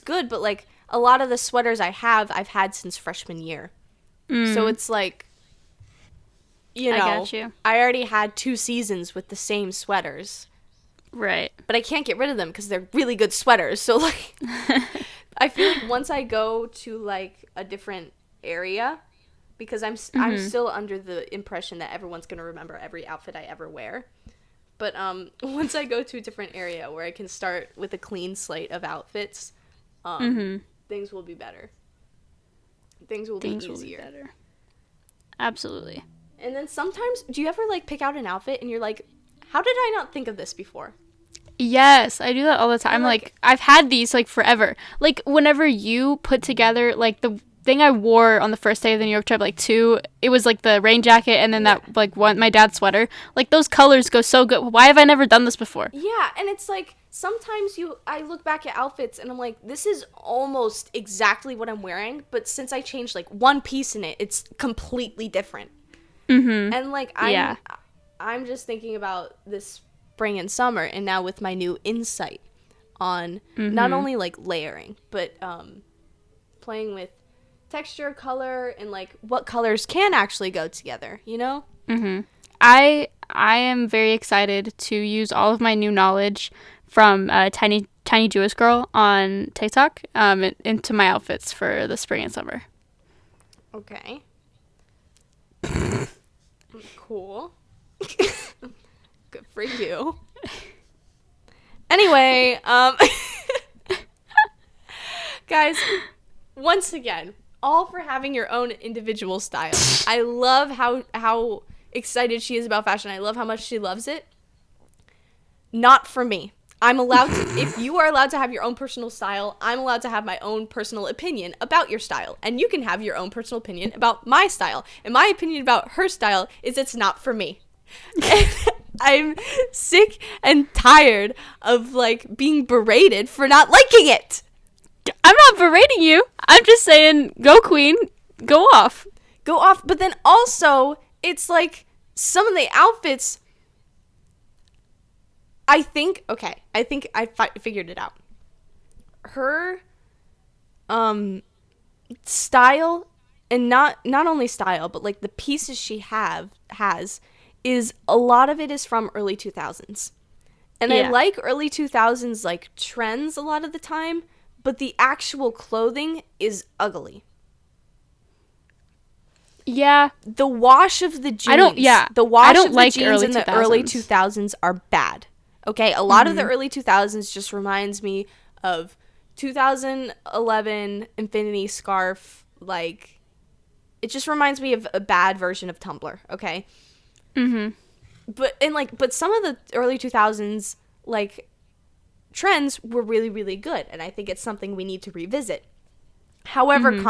good, but, like, a lot of the sweaters I've had since freshman year. So it's like you know, I got you. I already had 2 seasons with the same sweaters. Right. But I can't get rid of them because they're really good sweaters. So, like, I feel like once I go to, like, a different area, because I'm still under the impression that everyone's going to remember every outfit I ever wear. But once I go to a different area where I can start with a clean slate of outfits, things will be better. Things will be easier. Absolutely. And then sometimes, do you ever, like, pick out an outfit and you're like, how did I not think of this before? Yes, I do that all the time. Like, I've had these, like, forever. Like, whenever you put together, like, the thing I wore on the first day of the New York trip, like, 2, it was, like, the rain jacket and then that, like, one, my dad's sweater. Like, those colors go so good. Why have I never done this before? Yeah, and it's, like, sometimes I look back at outfits and I'm like, this is almost exactly what I'm wearing, but since I changed, like, one piece in it, it's completely different. Mm-hmm. And, like, I'm just thinking about this spring and summer, and now with my new insight on not only, like, layering, but playing with texture, color, and, like, what colors can actually go together, you know? Mm-hmm. I am very excited to use all of my new knowledge from Tiny Jewish Girl on TikTok into my outfits for the spring and summer. Okay. Cool. Good for you. Anyway, guys, once again, all for having your own individual style. I love how excited she is about fashion. I love how much she loves it. Not for me. I'm allowed to, if you are allowed to have your own personal style, I'm allowed to have my own personal opinion about your style. And you can have your own personal opinion about my style. And my opinion about her style is it's not for me. And I'm sick and tired of, like, being berated for not liking it. I'm not berating you. I'm just saying, go queen, go off. Go off. But then also, it's like some of the outfits, I think I figured it out. Her style, and not only style, but, like, the pieces she has is a lot of it is from early 2000s. And I like early 2000s, like, trends a lot of the time, but the actual clothing is ugly. Yeah. The wash of the jeans. The wash of the jeans in the early 2000s are bad. Okay, a lot of the early 2000s just reminds me of 2011 Infinity Scarf. Like, it just reminds me of a bad version of Tumblr. Okay. Mm-hmm. But some of the early 2000s, like, trends were really, really good, and I think it's something we need to revisit. However,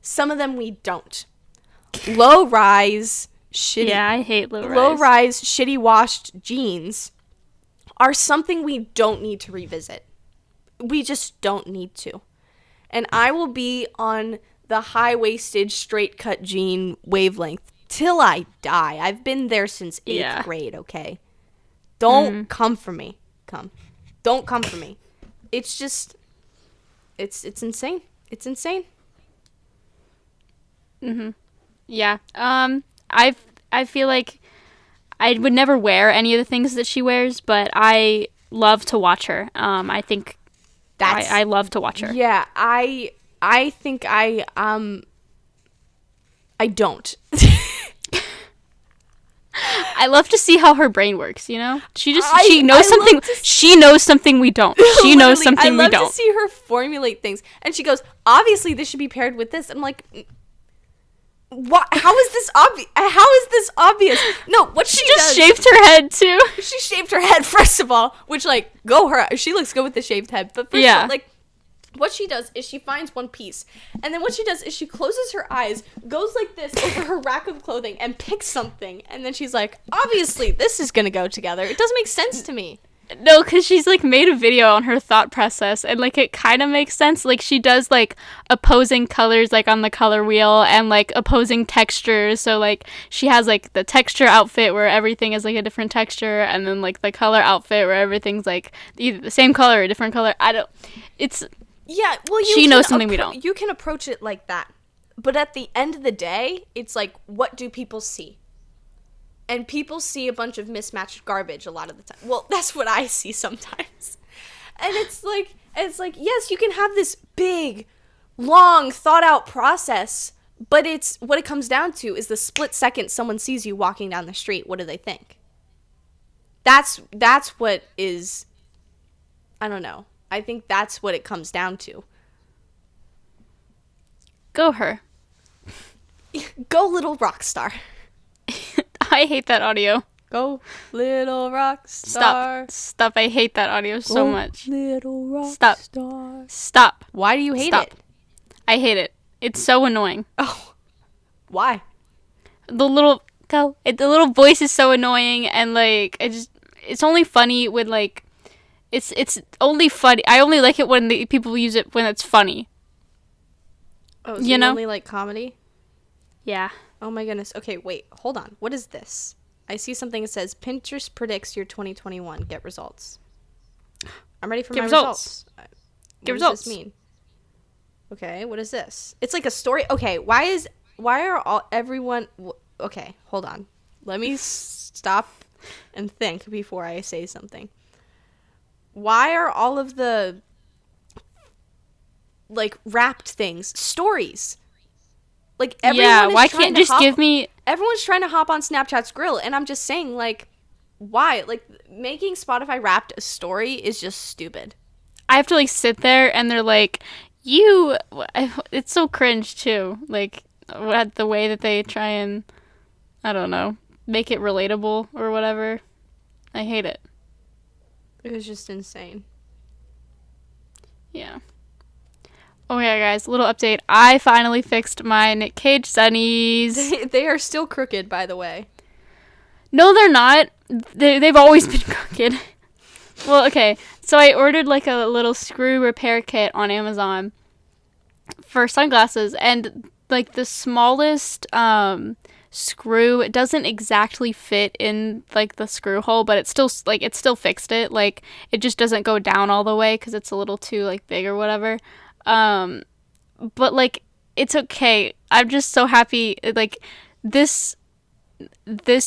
some of them we don't. Low rise, shitty. Yeah, I hate low rise. Low rise, shitty washed jeans are something we don't need to revisit. We just don't need to. And I will be on the high-waisted, straight-cut jean wavelength till I die. I've been there since 8th grade, okay? Don't come for me. Don't come for me. It's just, it's insane. It's insane. Mm-hmm. Yeah. I feel like I would never wear any of the things that she wears, but I love to watch her. I think I love to watch her. Yeah, I think I don't. I love to see how her brain works, you know? She knows something. She knows something we don't. She knows something we don't. I love to see her formulate things. And she goes, obviously this should be paired with this. I'm like, what? How is this obvious? How is this obvious? No, what she just shaved her head too. She shaved her head, first of all, which, like, she looks good with the shaved head. But first of all, like, what she does is she finds one piece, and then what she does is she closes her eyes, goes like this over her rack of clothing, and picks something, and then she's like, obviously this is gonna go together. It doesn't make sense to me. No, because she's, like, made a video on her thought process, and, like, it kind of makes sense. Like, she does, like, opposing colors, like, on the color wheel, and, like, opposing textures. So, like, she has, like, the texture outfit where everything is, like, a different texture, and then, like, the color outfit where everything's, like, either the same color or a different color. Yeah, well, she knows something we don't. You can approach it like that. But at the end of the day, it's like, what do people see? and people see a bunch of mismatched garbage a lot of the time. Well, that's what I see sometimes. And it's like, yes, you can have this big, long, thought out process, but it's what it comes down to is the split second someone sees you walking down the street, what do they think? That's what is, I don't know. I think that's what it comes down to. Go her. Go little rock star. I hate that audio. Go little rock star. Stop. I hate that audio so much. Little rock star. Stop. Why do you hate it? I hate it. It's so annoying. Oh. Why? The little voice is so annoying, and like it's only funny when like it's only funny. I only like it when the people use it when it's funny. Oh, so you only like comedy? Yeah. Oh my goodness. Okay, wait. Hold on. What is this? I see something that says Pinterest predicts your 2021. Get results. I'm ready for my results. Get results. What does this mean? Okay, what is this? It's like a story. Okay, why are all everyone okay, hold on. Let me stop and think before I say something. Why are all of the like wrapped things stories? Like everyone why can't just give me everyone's trying to hop on Snapchat's grill, and I'm just saying, like, why? Like, making Spotify Wrapped a story is just stupid. I have to like sit there and they're like, it's so cringe too. Like the way that they try and, I don't know, make it relatable or whatever. I hate it. It was just insane. Yeah. Oh yeah, guys, little update. I finally fixed my Nick Cage sunnies. They are still crooked, by the way. No, they're not. They've always been crooked. Well, okay. So I ordered like a little screw repair kit on Amazon for sunglasses, and like the smallest screw, it doesn't exactly fit in like the screw hole, but it still fixed it. Like it just doesn't go down all the way because it's a little too like big or whatever. But like it's okay. I'm just so happy. Like this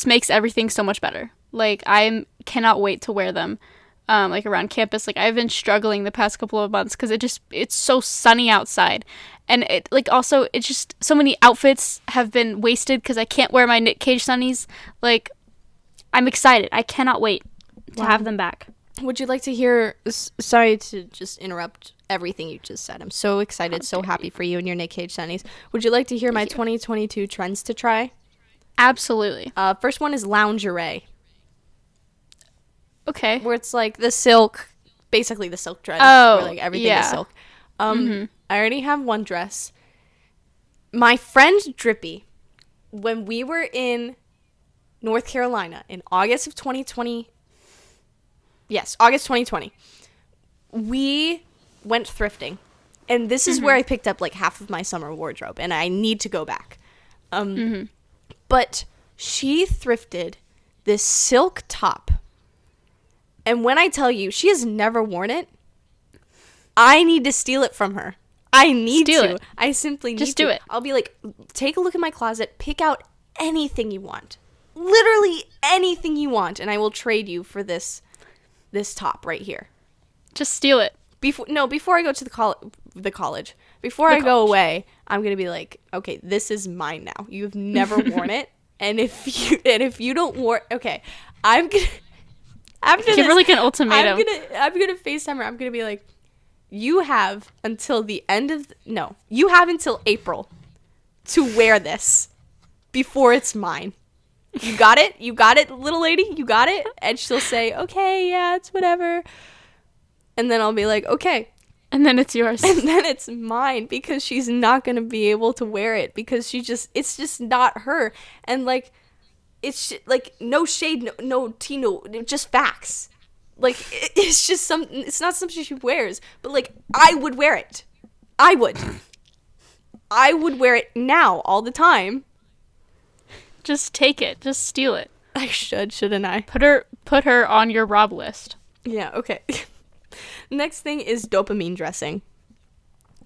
makes everything so much better. Like I cannot wait to wear them. Like around campus. Like I've been struggling the past couple of months because it's so sunny outside, and it like also it's just so many outfits have been wasted because I can't wear my Nick Cage sunnies. Like I'm excited. I cannot wait to have them back. Would you like to hear? Sorry to just interrupt everything you just said. I'm so excited, so happy for you and your Nick Cage sunnies. Would you like to hear my 2022 trends to try? Absolutely. First one is lingerie. Okay. Where it's like the silk, basically the silk trend. Oh, where like everything is silk. I already have one dress. My friend Drippy, when we were in North Carolina in August of 2020, yes, August 2020, we went thrifting. And this is where I picked up like half of my summer wardrobe, and I need to go back. But she thrifted this silk top. And when I tell you, she has never worn it, I need to steal it from her. I need to. I simply need to. Just do it. I'll be like, take a look at my closet, pick out anything you want. Literally anything you want, and I will trade you for this top right here. Just steal it. Before I go to the college. Before I go away, I'm going to be like, okay, this is mine now. You've never worn it. And if you don't wear, okay, I'm going to give her like an ultimatum. I'm gonna FaceTime her. I'm gonna be like, you have until the end of you have until April to wear this before it's mine. You got it, little lady, you got it. And she'll say, okay, yeah, it's whatever. And then I'll be like, okay. And then it's yours. And then it's mine because she's not gonna be able to wear it because it's just not her. And like, it's like no shade, no tea, no, just facts. Like it's just it's not something she wears, but like I would wear it. I would wear it now all the time. Just take it. Just steal it. I shouldn't I? Put her on your rob list. Yeah. Okay. Next thing is dopamine dressing.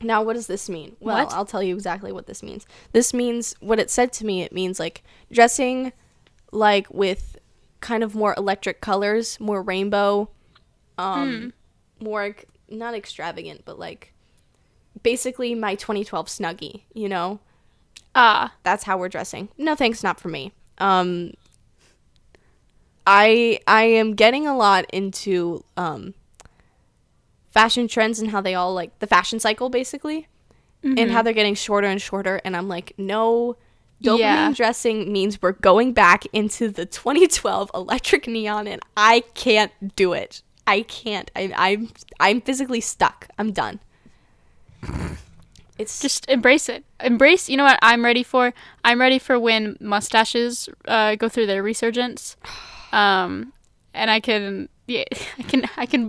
Now, what does this mean? Well, I'll tell you exactly what this means. This means what it said to me. It means like dressing like with kind of more electric colors, more rainbow, more not extravagant, but like basically my 2012 Snuggie, you know? That's how we're dressing. No thanks, not for me. I am getting a lot into fashion trends and how they all like the fashion cycle basically, and how they're getting shorter and shorter, and I'm like, no, dopamine dressing means we're going back into the 2012 electric neon, and I can't do it. I can't. I'm physically stuck. I'm done. It's just embrace it. Embrace. You know what I'm ready for? I'm ready for when mustaches go through their resurgence, and I can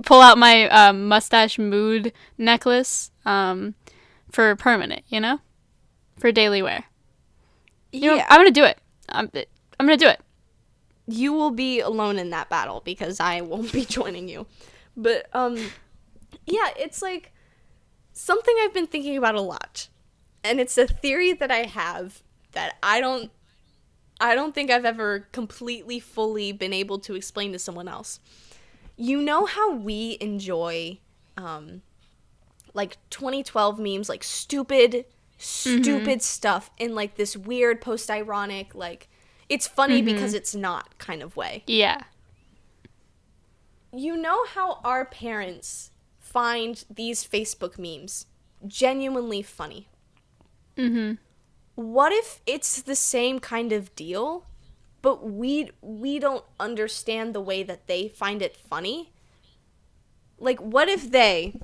pull out my mustache mood necklace for permanent. You know, for daily wear. You know, I'm gonna do it. I'm gonna do it. You will be alone in that battle because I won't be joining you. But yeah, it's like something I've been thinking about a lot, and it's a theory that I have that I don't think I've ever completely fully been able to explain to someone else. You know how we enjoy like 2012 memes, like stupid stuff in like this weird post-ironic, like it's funny because it's not kind of way. Yeah. You know how our parents find these Facebook memes genuinely funny? What if it's the same kind of deal, but we don't understand the way that they find it funny? Like, what if they,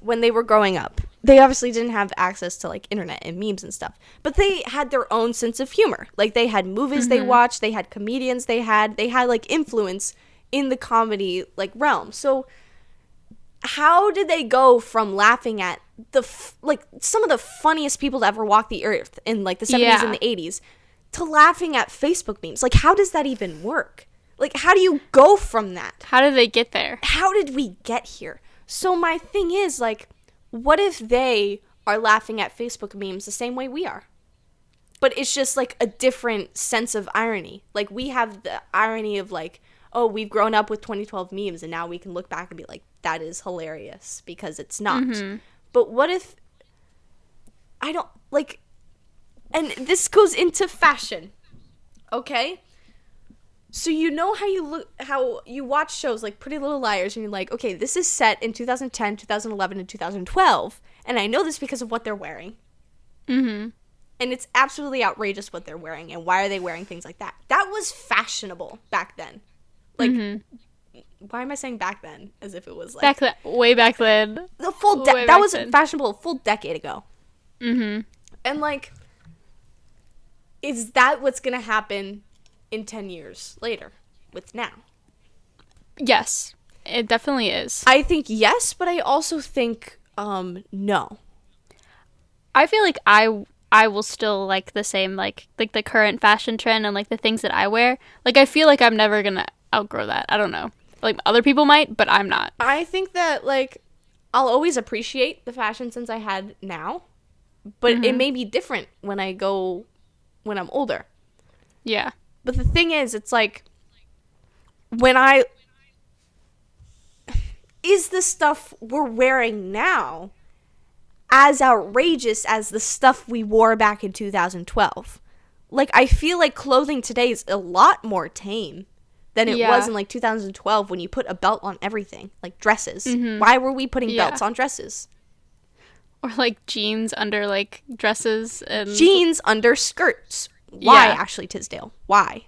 when they were growing up, they obviously didn't have access to like internet and memes and stuff, but they had their own sense of humor. Like they had movies they watched, they had comedians they had like influence in the comedy like realm. So how did they go from laughing at like some of the funniest people to ever walk the earth in like the 70s and the 80s to laughing at Facebook memes? Like, how does that even work? Like, how do you go from that? How did they get there? How did we get here? So my thing is, like, what if they are laughing at Facebook memes the same way we are? But it's just, like, a different sense of irony. Like, we have the irony of, like, oh, we've grown up with 2012 memes, and now we can look back and be like, that is hilarious, because it's not. But what if, I don't, like, and this goes into fashion, okay? So you know how you watch shows like Pretty Little Liars, and you're like, okay, this is set in 2010, 2011, and 2012, and I know this because of what they're wearing. And it's absolutely outrageous what they're wearing, and why are they wearing things like that? That was fashionable back then. Like, why am I saying back then? As if it was like... way back then. The full... that was fashionable a full decade ago. And like, is that what's going to happen in 10 years later with now? Yes, it definitely is. I think yes, but I also think no. I feel like I will still like the same, like the current fashion trend and like the things that I wear. Like, I feel like I'm never gonna outgrow that. I don't know. Like, other people might, but I'm not. I think that, like, I'll always appreciate the fashion sense I had now, but it may be different when I'm older. Yeah. But the thing is, it's like, is the stuff we're wearing now as outrageous as the stuff we wore back in 2012? Like, I feel like clothing today is a lot more tame than it was in, like, 2012 when you put a belt on everything. Like, dresses. Why were we putting belts on dresses? Or, like, jeans under, like, dresses and... Jeans under skirts. Why, Ashley Tisdale? Why?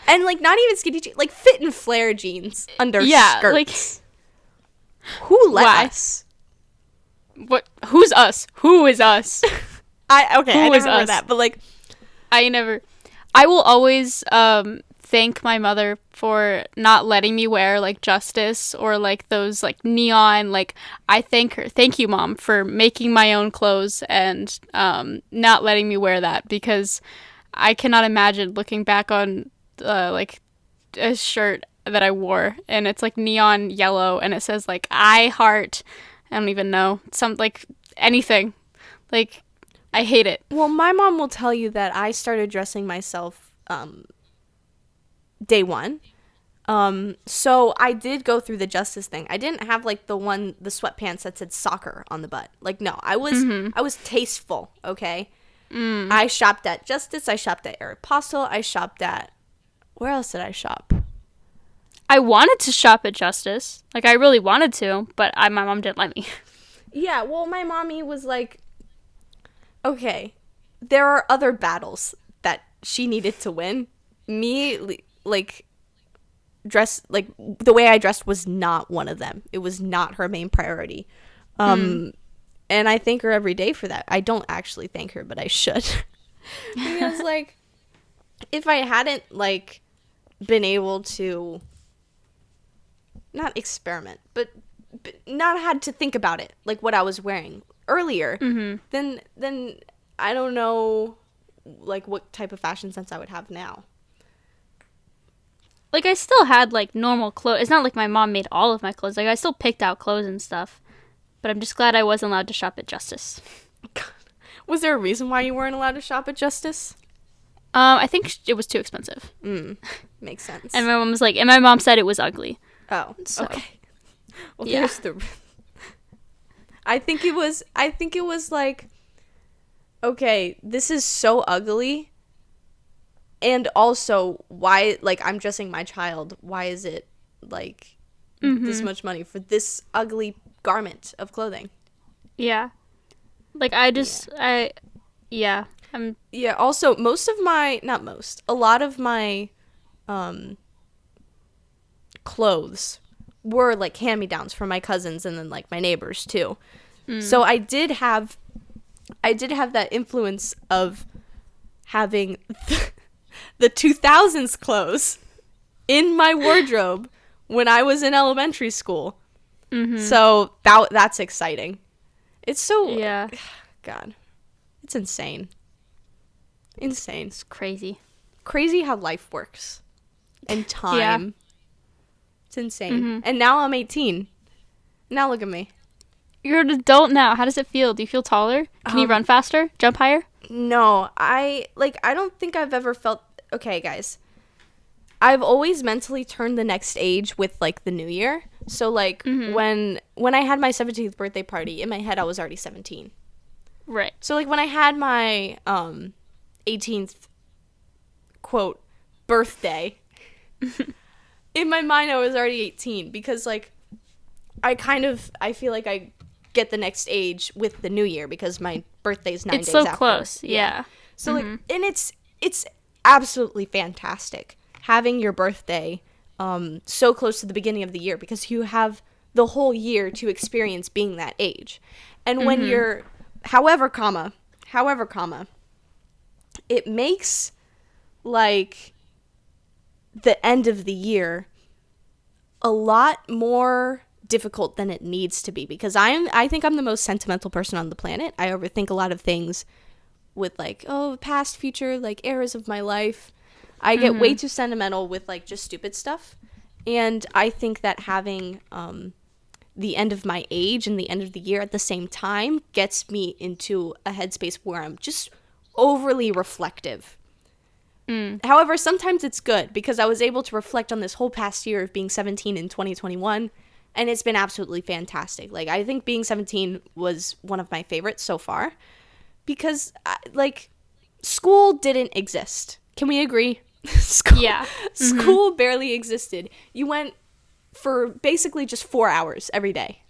And, like, not even skinny jeans. Like, fit and flare jeans under skirts. Like, who let us? What? Who's us? Who is us? I never heard that, but, like... I will always thank my mother for not letting me wear, like, Justice or, like, those, like, neon, like, I thank her. Thank you, Mom, for making my own clothes and not letting me wear that, because I cannot imagine looking back on, like, a shirt that I wore, and it's, like, neon yellow, and it says, like, I heart, I don't even know, like, anything. Like, I hate it. Well, my mom will tell you that I started dressing myself day one. So I did go through the Justice thing. I didn't have like the sweatpants that said soccer on the butt. Like, no, I was tasteful. Okay. I shopped at Justice. I shopped at Aeropostale. I shopped at, where else did I shop? I wanted to shop at Justice. Like, I really wanted to, but my mom didn't let me. Yeah, well, my mommy was like, okay, there are other battles that she needed to win. Me, like, the way I dressed was not one of them. It was not her main priority. And I thank her every day for that. I don't actually thank her, but I should. Because, like, if I hadn't, like, been able to not experiment, but not had to think about it, like what I was wearing earlier, then I don't know, like, what type of fashion sense I would have now. Like, I still had, like, normal clothes. It's not like my mom made all of my clothes. Like, I still picked out clothes and stuff. But I'm just glad I wasn't allowed to shop at Justice. God. Was there a reason why you weren't allowed to shop at Justice? I think it was too expensive. Makes sense. And my mom said it was ugly. Oh, so. Okay. Well, Yeah. there's the. I think it was like, okay, this is so ugly. And also, why, like, I'm dressing my child. Why is it, like, this much money for this ugly garment of clothing? Yeah. Like, yeah. Yeah, also, a lot of my clothes were, like, hand-me-downs from my cousins and then, like, my neighbors, too. So I did have that influence of having the 2000s clothes in my wardrobe when I was in elementary school. So that's exciting. It's so, Yeah. God, it's insane. It's crazy. Crazy how life works and time. Yeah. It's insane. And now I'm 18. Now look at me. You're an adult now. How does it feel? Do you feel taller? Can you run faster? Jump higher? No, I don't think I've ever felt, okay, guys. I've always mentally turned the next age with, like, the new year. So, like, when I had my 17th birthday party, in my head I was already 17. Right. So, like, when I had my 18th, quote, birthday, in my mind I was already 18 because, like, I feel like I get the next age with the new year because my birthday's 9 days after. It's so close, yeah. So, like, and it's absolutely fantastic having your birthday so close to the beginning of the year because you have the whole year to experience being that age. And when you're, however, it makes, like, the end of the year a lot more difficult than it needs to be because I think I'm the most sentimental person on the planet. I overthink a lot of things with, like, past, future, like, eras of my life. I get way too sentimental with, like, just stupid stuff. And I think that having the end of my age and the end of the year at the same time gets me into a headspace where I'm just overly reflective. However, sometimes it's good because I was able to reflect on this whole past year of being 17 in 2021, and it's been absolutely fantastic. Like, I think being 17 was one of my favorites so far because, like, school didn't exist. Can we agree? School barely existed. You went for basically just 4 hours every day.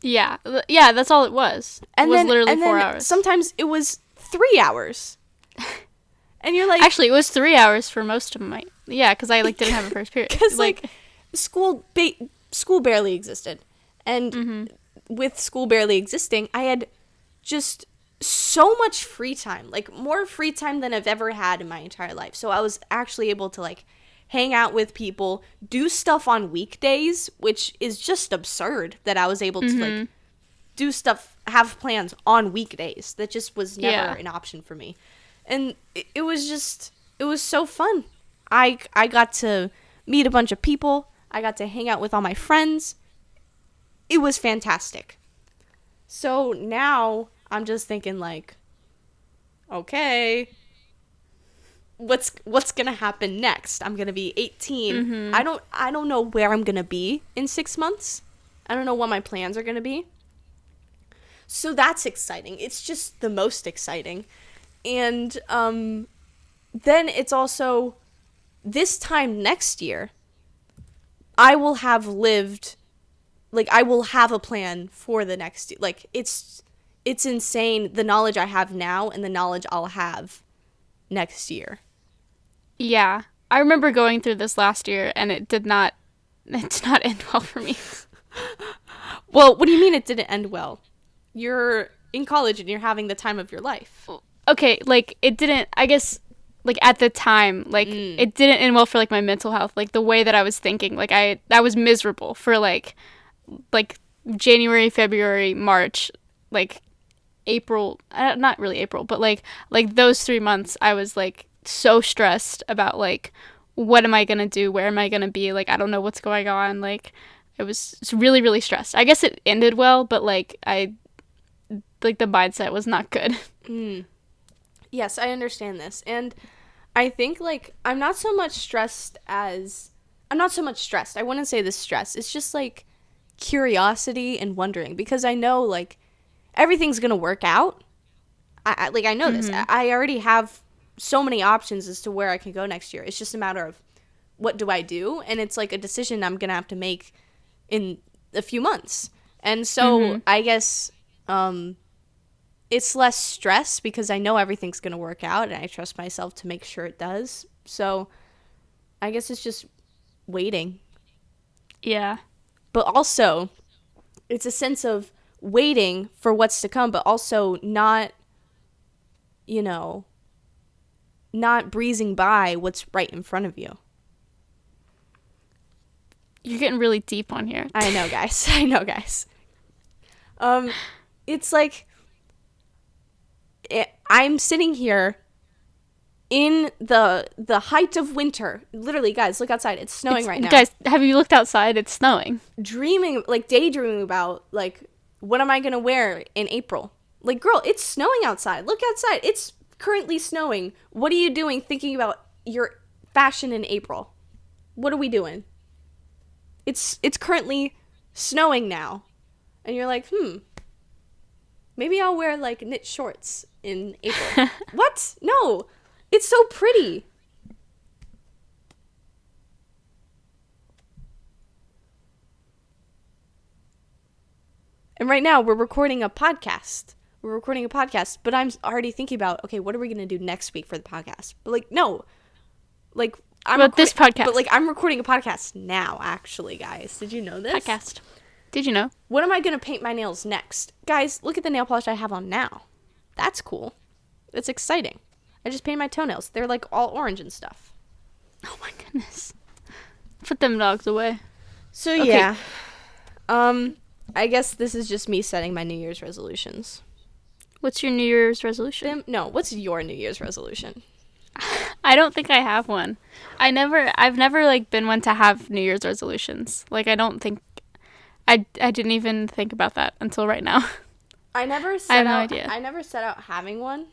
Yeah, that's all it was. It was literally 4 hours. Sometimes it was 3 hours. And you're like... Actually, it was 3 hours for most of my... Yeah, because I, like, didn't have a first period. Because, like, school barely existed. And with school barely existing, I had just so much free time. Like, more free time than I've ever had in my entire life. So I was actually able to, like, hang out with people, do stuff on weekdays, which is just absurd that I was able to, like, do stuff, have plans on weekdays. That just was never an option for me. And it was so fun. I got to meet a bunch of people. I got to hang out with all my friends. It was fantastic. So now I'm just thinking, like, okay, what's gonna happen next. I'm gonna be 18. I don't know where I'm gonna be in 6 months. I don't know what my plans are gonna be. So that's exciting. It's just the most exciting. And then it's also this time next year, I will have lived, like, I will have a plan for the next, like, it's insane the knowledge I have now and the knowledge I'll have next year. Yeah. I remember going through this last year, and it did not end well for me. Well, what do you mean it didn't end well? You're in college and you're having the time of your life. Okay, like, it didn't, I guess, like, at the time, like, it didn't end well for, like, my mental health. Like, the way that I was thinking, like, I was miserable for, like January, February, March, like, April, not really April, but, like, those 3 months, I was, like, so stressed about, like, what am I gonna do? Where am I gonna be? Like, I don't know what's going on. Like, I was really, really stressed. I guess it ended well, but, like, the mindset was not good. Yes, I understand this. And I think, like, I'm not so much stressed. I wouldn't say this stress. It's just, like, curiosity and wondering. Because I know, like, everything's going to work out. I know this. I already have so many options as to where I can go next year. It's just a matter of what do I do? And it's, like, a decision I'm going to have to make in a few months. And so I guess it's less stress because I know everything's going to work out and I trust myself to make sure it does. So I guess it's just waiting. Yeah. But also, it's a sense of waiting for what's to come, but also not breezing by what's right in front of you. You're getting really deep on here. I know, guys. It's like I'm sitting here in the height of winter. Literally, guys, look outside. It's snowing right now. Guys, have you looked outside? It's snowing. Daydreaming about, like, what am I going to wear in April? Like, girl, it's snowing outside. Look outside. It's currently snowing. What are you doing thinking about your fashion in April? What are we doing? It's currently snowing now. And you're like, maybe I'll wear, like, knit shorts in April. What? No. It's so pretty. And right now we're recording a podcast. But I'm already thinking about, okay, what are we going to do next week for the podcast? But, like, no. Like, this podcast. But, like, I'm recording a podcast now, actually, guys. Did you know this? Podcast. Did you know? When am I going to paint my nails next? Guys, look at the nail polish I have on now. That's cool. It's exciting. I just painted my toenails. They're, like, all orange and stuff. Oh, my goodness. Put them dogs away. So, okay. Yeah. I guess this is just me setting my New Year's resolutions. What's your New Year's resolution? What's your New Year's resolution? I don't think I have one. I've never, like, been one to have New Year's resolutions. Like, I don't think, I didn't even think about that until right now. I have no idea. I never set out having one.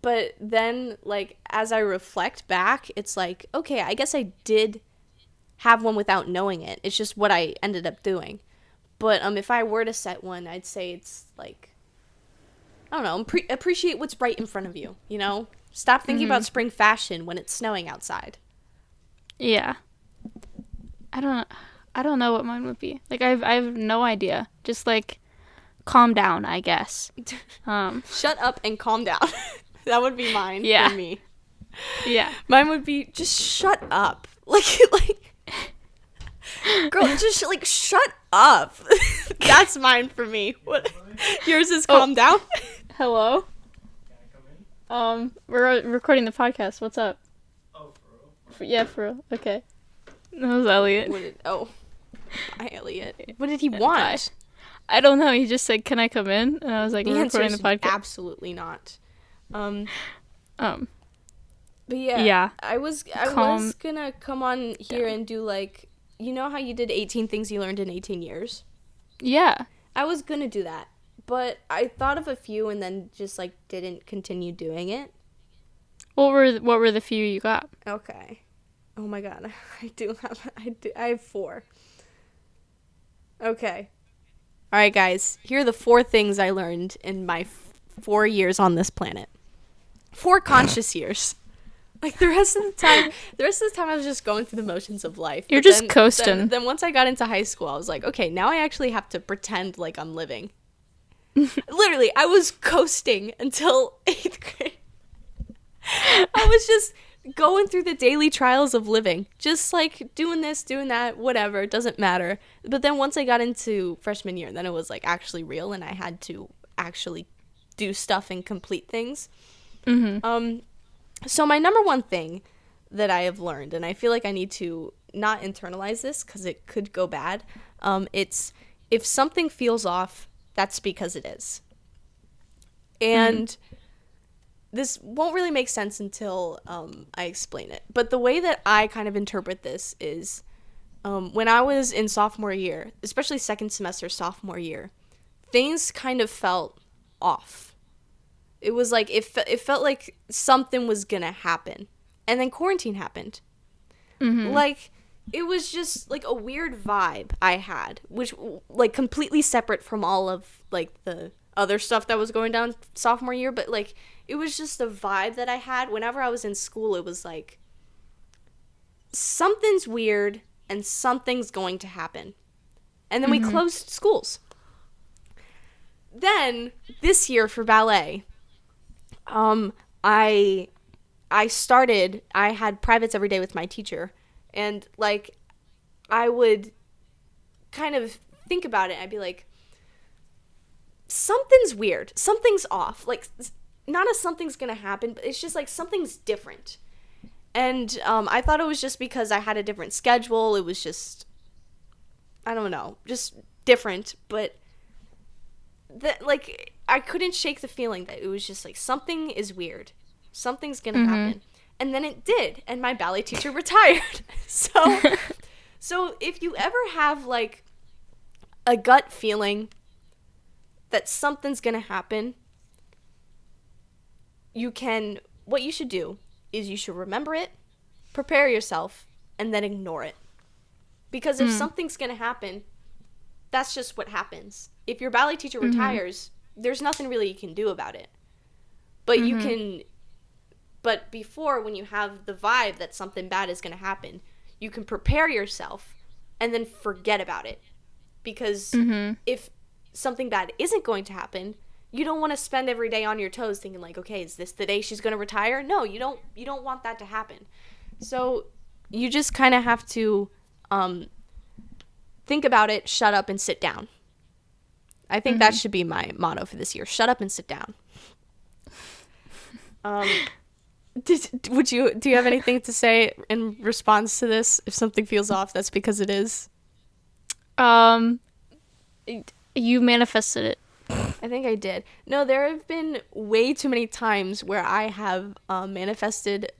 But then, like, as I reflect back, it's like, okay, I guess I did have one without knowing it. It's just what I ended up doing. But if I were to set one, I'd say it's, like, I don't know, appreciate what's right in front of you, you know? Stop thinking about spring fashion when it's snowing outside. Yeah. I don't know what mine would be. Like, I have no idea. Just, like, calm down, I guess. Shut up and calm down. That would be mine for me. Yeah. Mine would be just shut up. Like, girl, just, like, shut up. That's mine for me. What? Yours is calm down? Hello? Can I come in? We're recording the podcast. What's up? Oh, for real? Yeah, for real. Okay. That was Elliot. Hi, Elliot. What did he want? I don't know. He just said, "Can I come in?" And I was like, "We're recording the podcast." Absolutely not. But yeah. Yeah. I was gonna come on here and do, like, you know how you did 18 things you learned in 18 years? Yeah. I was gonna do that, but I thought of a few and then just, like, didn't continue doing it. What were the few you got? Okay. Oh my god. I have 4. Okay. All right, guys. Here are the 4 things I learned in my 4 years on this planet. 4 conscious years. Like the rest of the time I was just going through the motions of life. You're But just coasting. Then once I got into high school, I was like, okay, now I actually have to pretend like I'm living. Literally, I was coasting until 8th grade. I was just going through the daily trials of living, just like doing this, doing that, whatever, it doesn't matter. But then once I got into freshman year, then it was like actually real, and I had to actually do stuff and complete things. So my number one thing that I have learned, and I feel like I need to not internalize this because it could go bad, it's if something feels off, that's because it is. And this won't really make sense until I explain it. But the way that I kind of interpret this is when I was in sophomore year, especially second semester sophomore year, things kind of felt off. It was like it felt like something was going to happen. And then quarantine happened. Like it was just like a weird vibe I had, which like completely separate from all of like the other stuff that was going down sophomore year, but like it was just a vibe that I had whenever I was in school. It was like something's weird and something's going to happen. And then we closed schools. Then this year for ballet, I had privates every day with my teacher, and like I would kind of think about it. I'd be like, something's weird, something's off, like not as something's gonna happen, but it's just like something's different. And I thought it was just because I had a different schedule. It was just, I don't know, just different. But that, like, I couldn't shake the feeling that it was just like something is weird, something's gonna happen. And then it did, and my ballet teacher retired. So if you ever have like a gut feeling that something's gonna happen, what you should do is you should remember it, prepare yourself, and then ignore it. Because if something's gonna happen, that's just what happens. If your ballet teacher retires, there's nothing really you can do about it. But you can, but before, when you have the vibe that something bad is gonna happen, you can prepare yourself and then forget about it. Because if something bad isn't going to happen, you don't want to spend every day on your toes thinking like, okay, is this the day she's going to retire? No, you don't want that to happen. So you just kind of have to think about it, shut up, and sit down. I think that should be my motto for this year. Shut up and sit down. Do you have anything to say in response to this? If something feels off, that's because it is. You manifested it. I think I did. No, there have been way too many times where I have manifested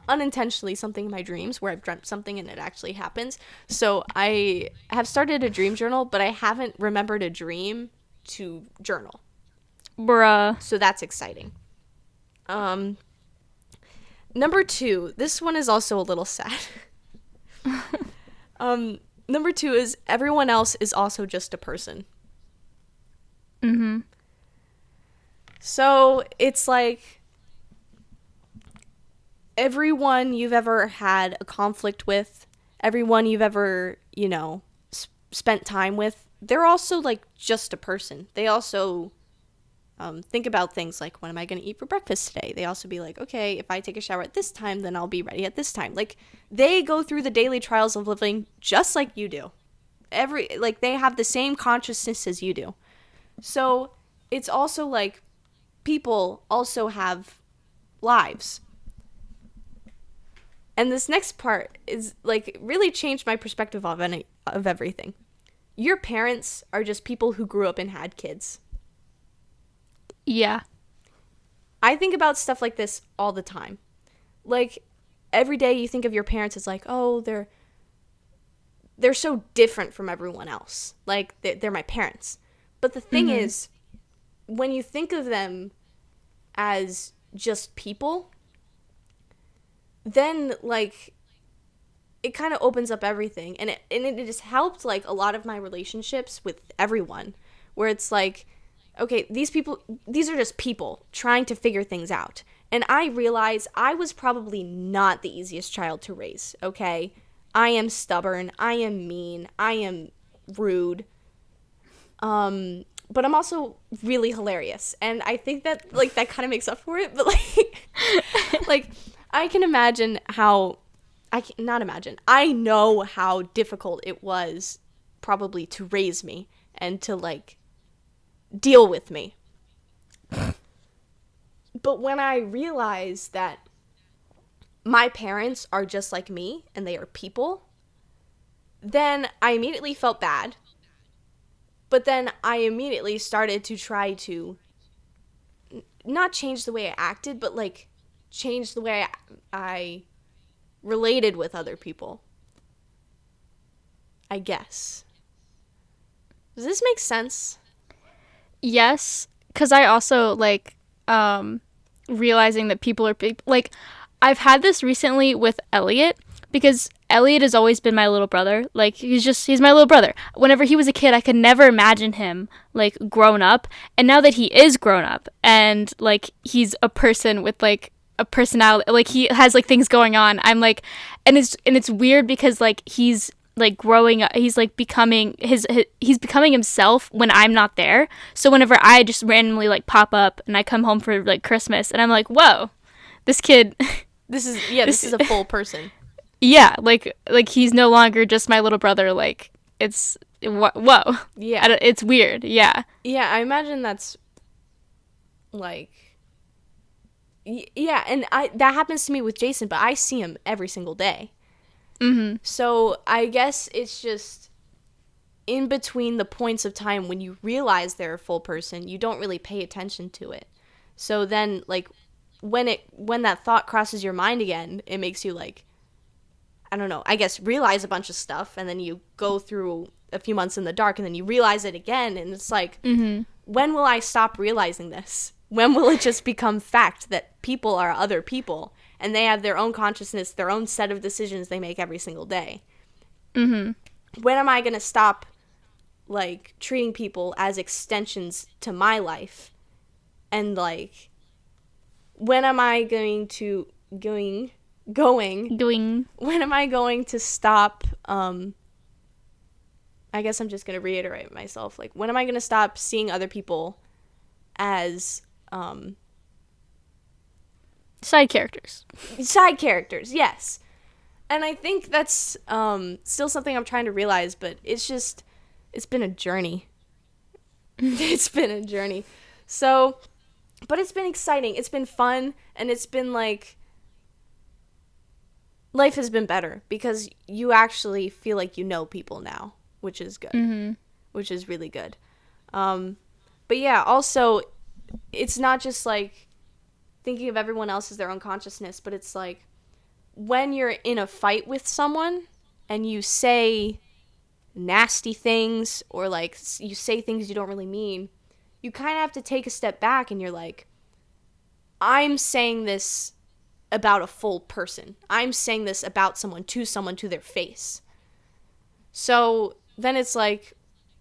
unintentionally something in my dreams, where I've dreamt something and it actually happens. So I have started a dream journal, but I haven't remembered a dream to journal. Bruh. So that's exciting. Number 2, this one is also a little sad. Number 2 is everyone else is also just a person. So it's like everyone you've ever had a conflict with, everyone you've ever, spent time with, they're also like just a person. They also think about things like, what am I going to eat for breakfast today? They also be like, okay, if I take a shower at this time, then I'll be ready at this time. Like, they go through the daily trials of living just like you do. They have the same consciousness as you do. So it's also like people also have lives. And this next part is like really changed my perspective of everything. Your parents are just people who grew up and had kids. Yeah. I think about stuff like this all the time. Like, every day you think of your parents as like, oh, they're so different from everyone else. Like, they're my parents. But the thing is, when you think of them as just people, then like it kind of opens up everything, and it just helped like a lot of my relationships with everyone, where it's like, okay, these are just people trying to figure things out. And I realized I was probably not the easiest child to raise, okay? I am stubborn, I am mean, I am rude. But I'm also really hilarious, and I think that like that kind of makes up for it. But like like I can imagine how not imagine. I know how difficult it was probably to raise me and to like deal with me. But when I realized that my parents are just like me and they are people, then I immediately felt bad. But then I immediately started to try to not change the way I acted, but like change the way I related with other people, I guess. Does this make sense? Yes, because I also like realizing that people are big. Like, I've had this recently with Elliot, because Elliot has always been my little brother. Like, he's my little brother. Whenever he was a kid, I could never imagine him like grown up, and now that he is grown up and like he's a person with like a personality, like he has like things going on, I'm like, and it's weird because like he's like growing up, he's like becoming he's becoming himself when I'm not there. So whenever I just randomly like pop up and I come home for like Christmas, and I'm like, whoa, this kid this is a full person. Yeah, like he's no longer just my little brother. Like, it's whoa. Yeah, it's weird. Yeah. Yeah, I imagine that's like, yeah, and that happens to me with Jason, but I see him every single day. Mm-hmm. So I guess it's just in between the points of time when you realize they're a full person, you don't really pay attention to it. So then, like, when that thought crosses your mind again, it makes you like, I don't know, I guess realize a bunch of stuff, and then you go through a few months in the dark, and then you realize it again, and it's like, when will I stop realizing this? When will it just become fact that people are other people, and they have their own consciousness, their own set of decisions they make every single day? Mm-hmm. When am I going to stop, like, treating people as extensions to my life? And, like, when am I going to, when am I going to stop, I guess I'm just going to reiterate myself, like, when am I going to stop seeing other people as, side characters, yes. And I think that's, still something I'm trying to realize, but it's been a journey. It's been a journey. So, but it's been exciting, it's been fun, and it's been, like, life has been better because you actually feel like you know people now, which is good, which is really good. But yeah, also, it's not just like thinking of everyone else as their own consciousness, but it's like when you're in a fight with someone and you say nasty things, or like you say things you don't really mean, you kind of have to take a step back, and you're like, I'm saying this about a full person. I'm saying this about someone to their face. So then it's like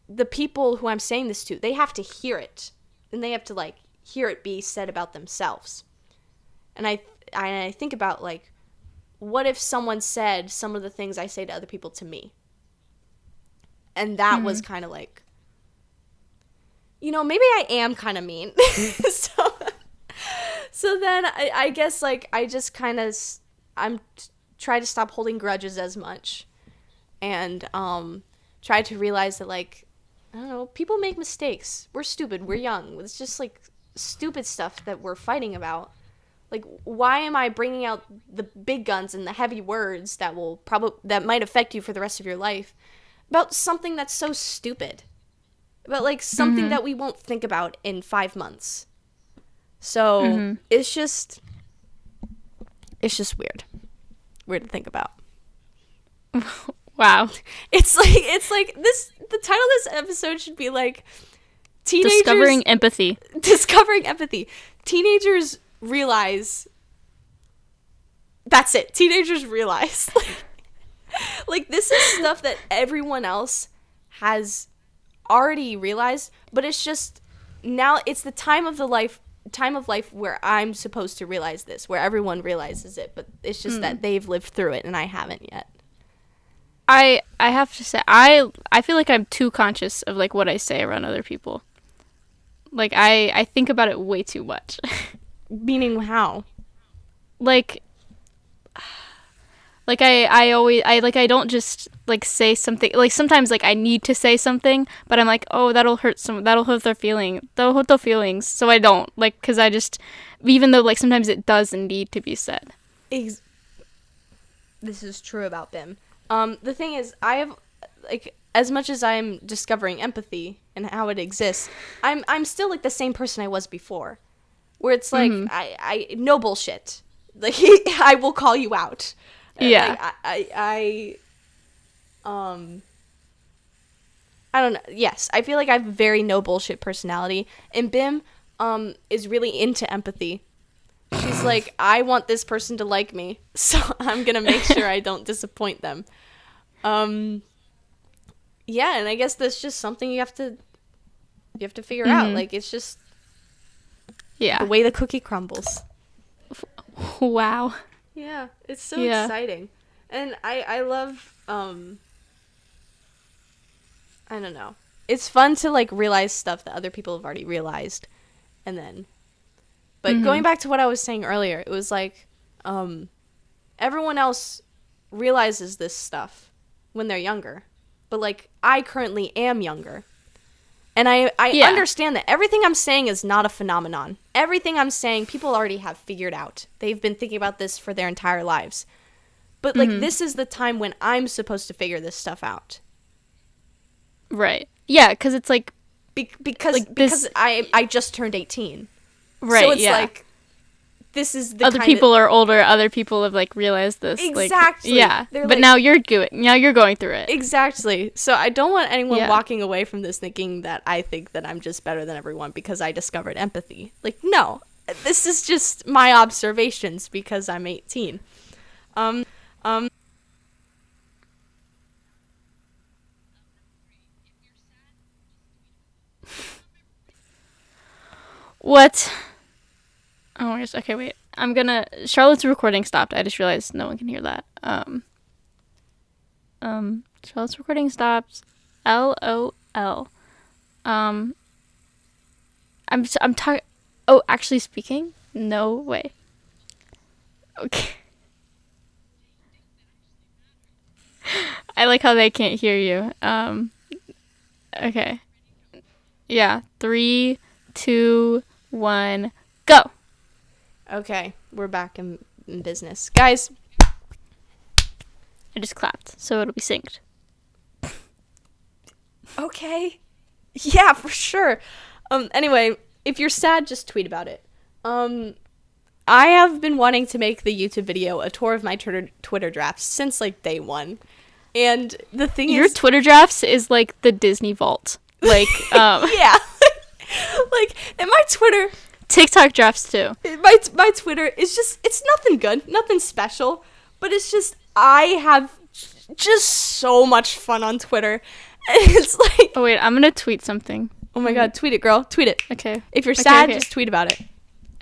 the people who I'm saying this to, they have to hear it, and they have to like hear it be said about themselves. And I think about like, what if someone said some of the things I say to other people to me? And that was kind of like, you know, maybe I am kind of mean. So then I guess like I just kind of try to stop holding grudges as much, and try to realize that, like, I don't know, people make mistakes. We're stupid. We're young. It's just like stupid stuff that we're fighting about. Like, why am I bringing out the big guns and the heavy words that might affect you for the rest of your life about something that's so stupid? About like something that we won't think about in 5 months. So it's just weird to think about. Wow. It's like this. The title of this episode should be like, teenagers discovering empathy. Discovering empathy. Teenagers realize That's it. Teenagers realize. Like, this is stuff that everyone else has already realized, but it's just now it's the time of life where I'm supposed to realize this, where everyone realizes it, but it's just that they've lived through it and I haven't yet. I have to say, I feel like I'm too conscious of like what I say around other people. Like I think about it way too much. Meaning how? Like I don't just like say something. Like sometimes like I need to say something, but I'm like, oh, that'll hurt their feelings. So I don't, like, because I just, even though like sometimes it does need to be said. This is true about Bim. The thing is, I have, like, as much as I'm discovering empathy and how it exists, I'm still like the same person I was before, where it's like I no bullshit. Like, I will call you out. Yeah. Like, I don't know. Yes, I feel like I have a very no bullshit personality, and Bim is really into empathy. She's like, I want this person to like me, so I'm gonna make sure I don't disappoint them. Yeah, and I guess that's just something you have to figure out. Like, it's just the way the cookie crumbles. Wow. Yeah, it's so exciting. And I love, I don't know. It's fun to, like, realize stuff that other people have already realized. And then, but going back to what I was saying earlier, it was like, everyone else realizes this stuff when they're younger. But, like, I currently am younger. And I understand that everything I'm saying is not a phenomenon. Everything I'm saying, people already have figured out. They've been thinking about this for their entire lives. But, like, this is the time when I'm supposed to figure this stuff out. Right. Yeah, because it's like... Because I just turned 18. Right, so it's like, this is the other people are older, other people have, like, realized this. Exactly. Like, yeah, they're but like, now you're going through it. Exactly. So I don't want anyone walking away from this thinking that I think that I'm just better than everyone because I discovered empathy. Like, no. This is just my observations because I'm 18. What? Oh my gosh. Okay, wait. Charlotte's recording stopped. I just realized no one can hear that. Charlotte's recording stopped. LOL. I'm talking. Oh, actually speaking? No way. Okay. I like how they can't hear you. Okay. Yeah. 3, 2, 1, go. Okay, we're back in business. Guys. I just clapped, so it'll be synced. Okay. Yeah, for sure. Anyway, if you're sad, just tweet about it. I have been wanting to make the YouTube video a tour of my Twitter drafts since, like, day one. And the thing Your is... Twitter drafts is like the Disney vault. Like, yeah. Like, and my Twitter... TikTok drafts too. My Twitter is just... It's nothing good. Nothing special. But it's just... I have just so much fun on Twitter. And it's like... Oh, wait. I'm going to tweet something. Oh, my God. Tweet it, girl. Tweet it. Okay. If you're sad, just tweet about it.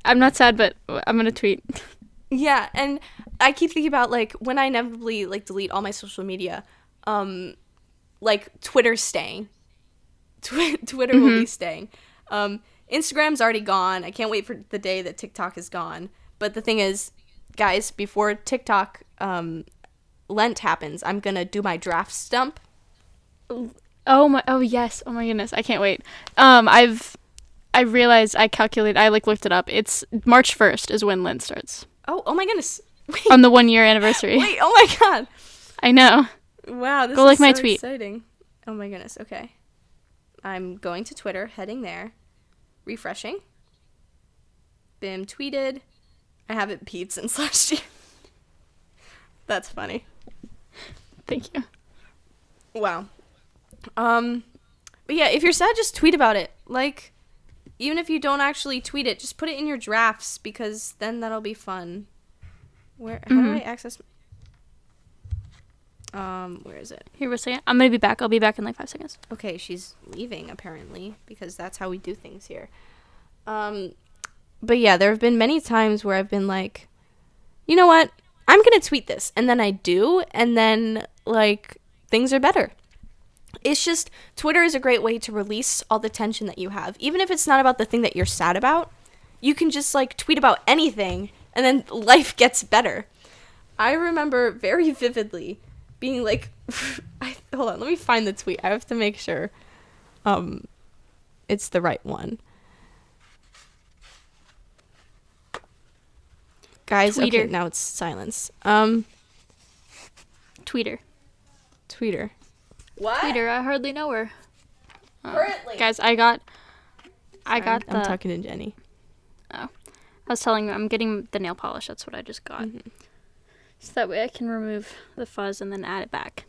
I'm not sad, but I'm going to tweet. Yeah, and I keep thinking about, like, when I inevitably, like, delete all my social media, like, Twitter's staying. Twitter will be staying. Instagram's already gone. I can't wait for the day that TikTok is gone. But the thing is, guys, before TikTok Lent happens, I'm going to do my draft stump. Oh yes. Oh my goodness. I can't wait. I realized I looked it up. It's March 1st is when Lent starts. Oh my goodness. Wait. On the 1 year anniversary. Wait, oh my God. I know. Wow, this Go is like my so tweet. Exciting. Oh my goodness. Okay. I'm going to Twitter, heading there, refreshing. Bim tweeted. I haven't peed since last year. That's funny. Thank you. Wow. But yeah, if you're sad, just tweet about it. Like, even if you don't actually tweet it, just put it in your drafts because then that'll be fun. How do I access? Where is it? Here, wait a second. I'm gonna be back. I'll be back in like 5 seconds. Okay, she's leaving apparently because that's how we do things here. But yeah, there have been many times where I've been like, you know what? I'm gonna tweet this, and then I do, and then like things are better. It's just Twitter is a great way to release all the tension that you have, even if it's not about the thing that you're sad about. You can just like tweet about anything, and then life gets better. I remember very vividly being like, hold on, let me find the tweet. I have to make sure it's the right one. Guys, Tweeter. okay, now it's silence. Tweeter. What? Tweeter, I hardly know her. Currently. Guys, I got the... I'm talking to Jenny. Oh. I was telling you, I'm getting the nail polish. That's what I just got. Mm-hmm. So that way I can remove the fuzz and then add it back.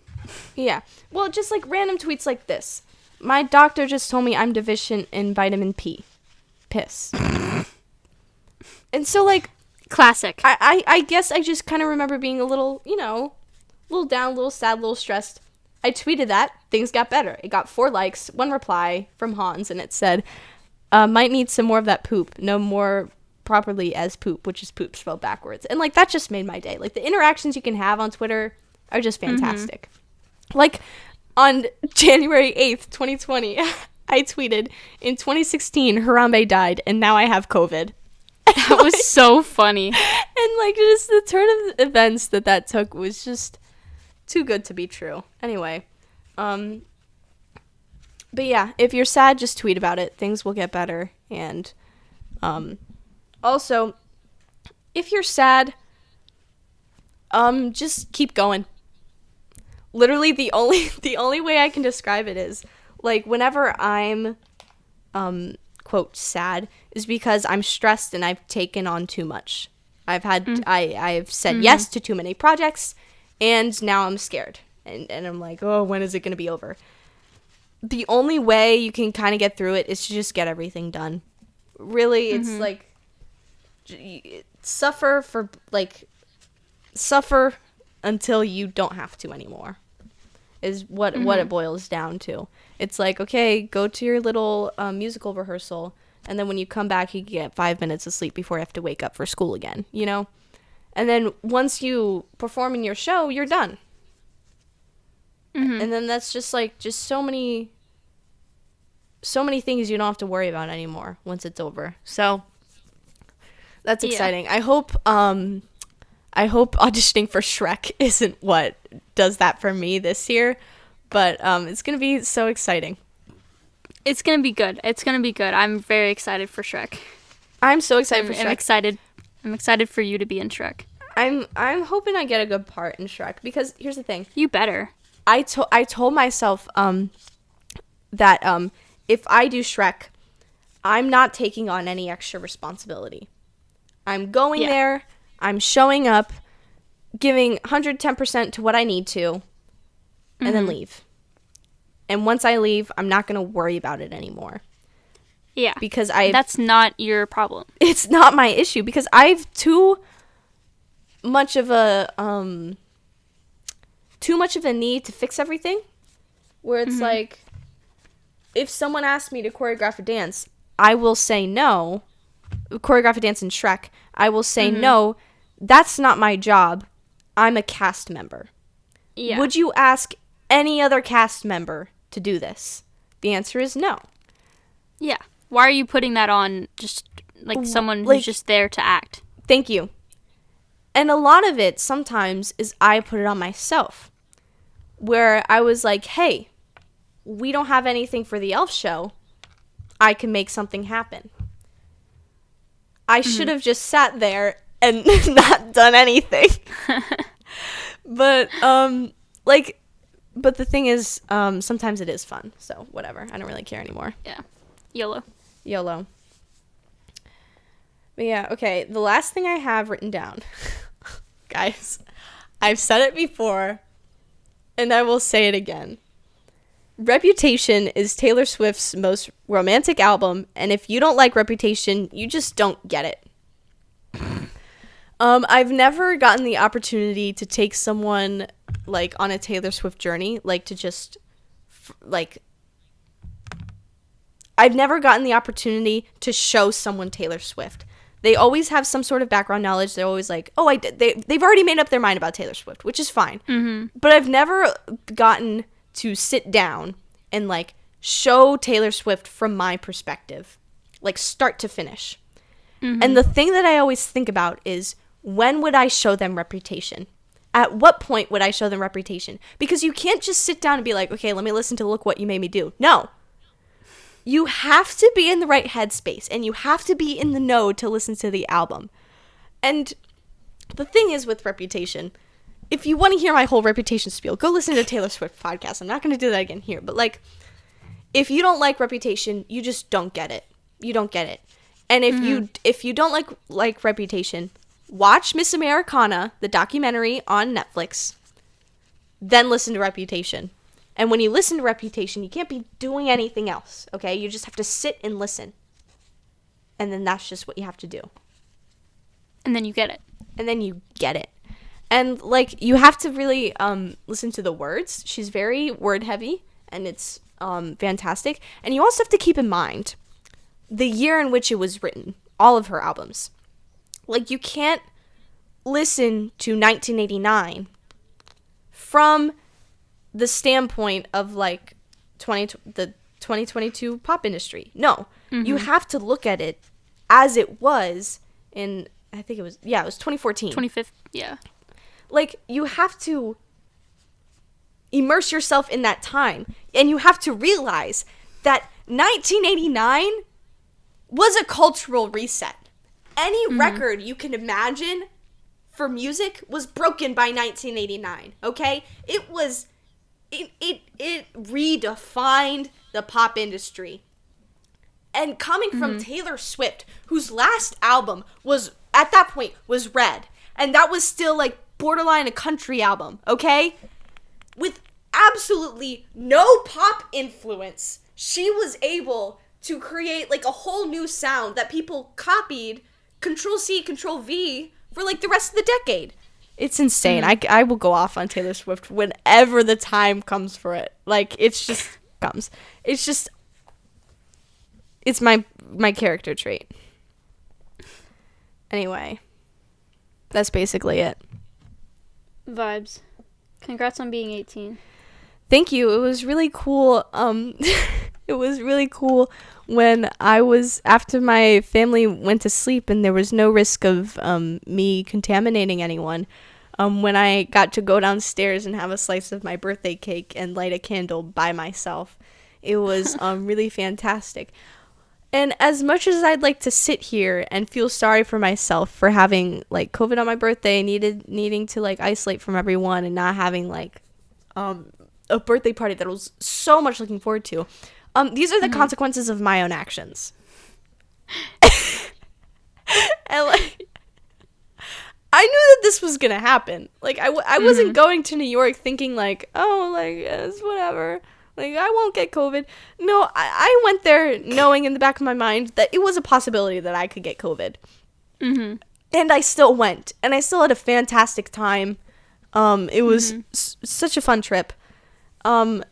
Yeah. Well, just like random tweets like this. My doctor just told me I'm deficient in vitamin P. Piss. And so, like... Classic. I guess I just kind of remember being a little, you know, a little down, a little sad, a little stressed. I tweeted that. Things got better. It got 4 likes, 1 reply from Hans, and it said, might need some more of that poop. No more properly as poop, which is poop spelled backwards. And, like, that just made my day. Like, the interactions you can have on Twitter are just fantastic. Mm-hmm. Like, on January 8th, 2020, I tweeted, in 2016, Harambe died, and now I have COVID. That was so funny. And, like, just the turn of events that took was just too good to be true. Anyway, but yeah, if you're sad, just tweet about it. Things will get better. And also, if you're sad, just keep going. Literally, the only way I can describe it is, like, whenever I'm quote sad is because I'm stressed and I've taken on too much. I've said yes to too many projects, and now I'm scared. And I'm like, oh, when is it going to be over? The only way you can kind of get through it is to just get everything done. Really, it's like suffer until you don't have to anymore. Is what it boils down to. It's like, okay, go to your little musical rehearsal, and then when you come back, you get 5 minutes of sleep before you have to wake up for school again, you know? And then once you perform in your show, you're done. And then that's just like, just so many things you don't have to worry about anymore once it's over. So that's exciting. Yeah. I hope auditioning for Shrek isn't what does that for me this year, but it's going to be so exciting. It's going to be good. I'm very excited for Shrek. I'm so excited for Shrek. I'm excited for you to be in Shrek. I'm hoping I get a good part in Shrek, because here's the thing. You better. I told myself that if I do Shrek, I'm not taking on any extra responsibility. I'm going there, I'm showing up, giving 110% to what I need to, and then leave. And once I leave, I'm not going to worry about it anymore. Yeah. Because that's not your problem. It's not my issue, because I've too much of a need to fix everything, where it's like, if someone asks me to choreograph a dance, I will say no. Choreograph a dance in Shrek, I will say no. That's not my job. I'm a cast member. Yeah. Would you ask any other cast member to do this? The answer is no. Yeah. Why are you putting that on just like someone who's just there to act? Thank you. And a lot of it sometimes is I put it on myself, where I was like, hey, we don't have anything for the elf show. I can make something happen. I should have just sat there and not done anything. But the thing is, sometimes it is fun. So whatever. I don't really care anymore. Yeah. YOLO. But yeah, okay. The last thing I have written down, guys, I've said it before, and I will say it again. Reputation is Taylor Swift's most romantic album, and if you don't like Reputation, you just don't get it. I've never gotten the opportunity to take someone like on a Taylor Swift journey, like to just like I've never gotten the opportunity to show someone Taylor Swift. They always have some sort of background knowledge. They're always like, oh, they've already made up their mind about Taylor Swift, which is fine. Mm-hmm. But I've never gotten to sit down and like show Taylor Swift from my perspective, like start to finish. Mm-hmm. And the thing that I always think about is, when would I show them Reputation? At what point would I show them Reputation? Because you can't just sit down and be like, okay, let me listen to Look What You Made Me Do. No. You have to be in the right headspace, and you have to be in the know to listen to the album. And the thing is with Reputation, if you want to hear my whole Reputation spiel, go listen to Taylor Swift podcast. I'm not going to do that again here. But like, if you don't like Reputation, you just don't get it. You don't get it. And if you don't like Reputation, watch Miss Americana, the documentary on Netflix, then listen to Reputation. And when you listen to Reputation, you can't be doing anything else, okay? You just have to sit and listen. And then that's just what you have to do. And then you get it. And then you get it. And, like, you have to really listen to the words. She's very word-heavy, and it's fantastic. And you also have to keep in mind the year in which it was written, all of her albums. Like, you can't listen to 1989 from the standpoint of, like, the 2022 pop industry. No. Mm-hmm. You have to look at it as it was in, I think it was 2014. 25th, yeah. Like, you have to immerse yourself in that time. And you have to realize that 1989 was a cultural reset. Any record you can imagine for music was broken by 1989, okay? It redefined the pop industry. And coming from Taylor Swift, whose last album was, at that point, was Red. And that was still, like, borderline a country album, okay? With absolutely no pop influence, she was able to create, like, a whole new sound that people copied, Control-C, Control-V, for, like, the rest of the decade. It's insane. I will go off on Taylor Swift whenever the time comes for it. Like, it's just comes. It's just, it's my character trait. Anyway, that's basically it. Vibes. Congrats on being 18. Thank you. It was really cool. It was really cool when after my family went to sleep and there was no risk of me contaminating anyone. When I got to go downstairs and have a slice of my birthday cake and light a candle by myself. It was really fantastic. And as much as I'd like to sit here and feel sorry for myself for having, like, COVID on my birthday, needing to, like, isolate from everyone and not having, like, a birthday party that I was so much looking forward to, these are the consequences of my own actions. And, like, I knew that this was gonna happen. Like, I wasn't going to New York thinking, like, oh, like, it's whatever. Like, I won't get COVID. No, I went there knowing in the back of my mind that it was a possibility that I could get COVID. Mm-hmm. And I still went. And I still had a fantastic time. It was such a fun trip. And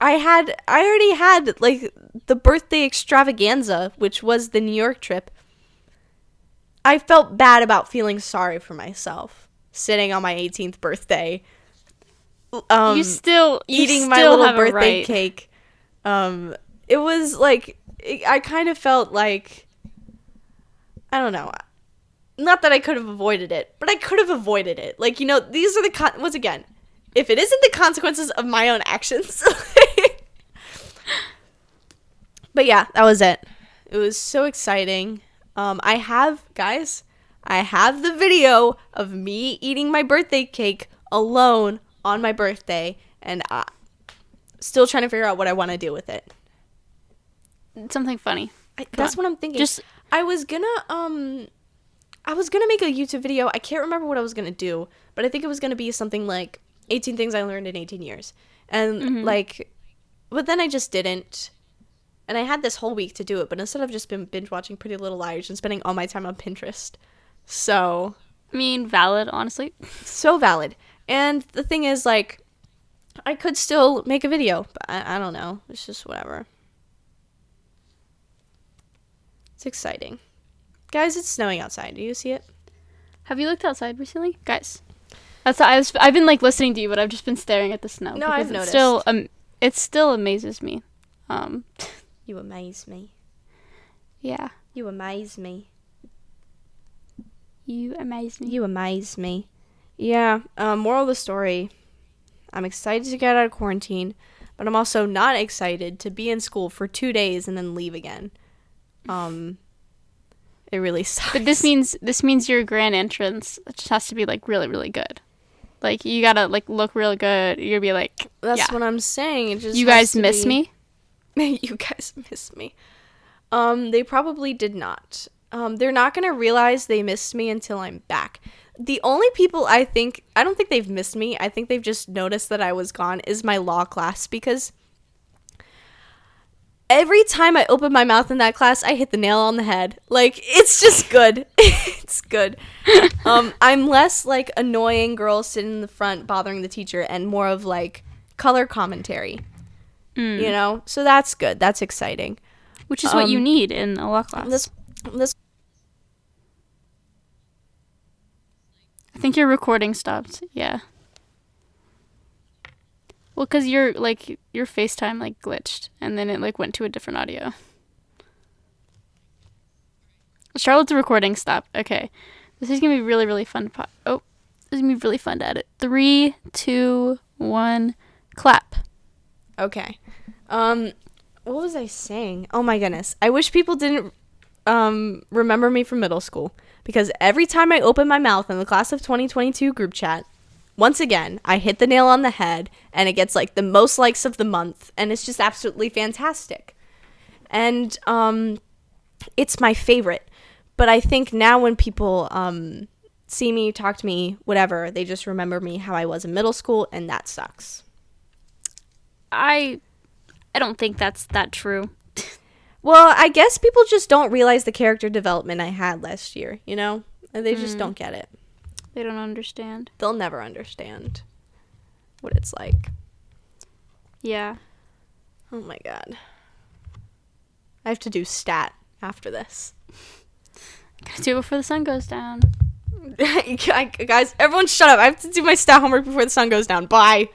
I already had, like, the birthday extravaganza, which was the New York trip. I felt bad about feeling sorry for myself, sitting on my 18th birthday, eating my little birthday cake. It was, like, I kind of felt like, I don't know, not that I could have avoided it, but I could have avoided it. Like, you know, these are once again, if it isn't the consequences of my own actions. But yeah, that was it. It was so exciting. I have the video of me eating my birthday cake alone on my birthday, and still trying to figure out what I want to do with it. Something funny. That's what I'm thinking. I was gonna make a YouTube video. I can't remember what I was gonna do, but I think it was gonna be something like 18 things I learned in 18 years. And like, but then I just didn't. And I had this whole week to do it, but instead I've just been binge watching Pretty Little Liars and spending all my time on Pinterest. So, I mean, valid, honestly. so valid. And the thing is, like, I could still make a video, but I don't know. It's just whatever. It's exciting. Guys, it's snowing outside. Do you see it? Have you looked outside recently? Guys. I've been, like, listening to you, but I've just been staring at the snow. No, I've noticed. It still amazes me. You amaze me. Yeah. You amaze me. You amaze me. You amaze me. Yeah, moral of the story. I'm excited to get out of quarantine, but I'm also not excited to be in school for 2 days and then leave again. It really sucks. But this means your grand entrance just has to be, like, really, really good. Like, you gotta, like, look real good. You'll be like, That's yeah. what I'm saying. It just You has guys to miss be- me? You guys miss me. They probably did not. They're not gonna realize they missed me until I'm back. The only people I don't think they've missed me. I think they've just noticed that I was gone is my law class, because every time I open my mouth in that class, I hit the nail on the head. Like, it's just good. It's good. I'm less, like, annoying girl sitting in the front bothering the teacher and more of, like, color commentary. You know? So that's good. That's exciting. Which is what you need in a law class. This I think your recording stopped. Yeah. Well, because your FaceTime, like, glitched, and then it, like, went to a different audio. Charlotte's recording stopped. Okay. This is going to be really, really fun. This is going to be really fun to edit. 3, 2, 1, clap. Okay. What was I saying? Oh my goodness. I wish people didn't remember me from middle school, because every time I open my mouth in the class of 2022 group chat, once again, I hit the nail on the head, and it gets, like, the most likes of the month, and it's just absolutely fantastic. And it's my favorite. But I think now when people see me, talk to me, whatever, they just remember me how I was in middle school, and that sucks. I don't think that's that true. Well, I guess people just don't realize the character development I had last year, you know? And they just don't get it. They don't understand. They'll never understand what it's like. Yeah. Oh my god. I have to do stat after this. Gotta do it before the sun goes down. Guys, everyone shut up. I have to do my stat homework before the sun goes down. Bye.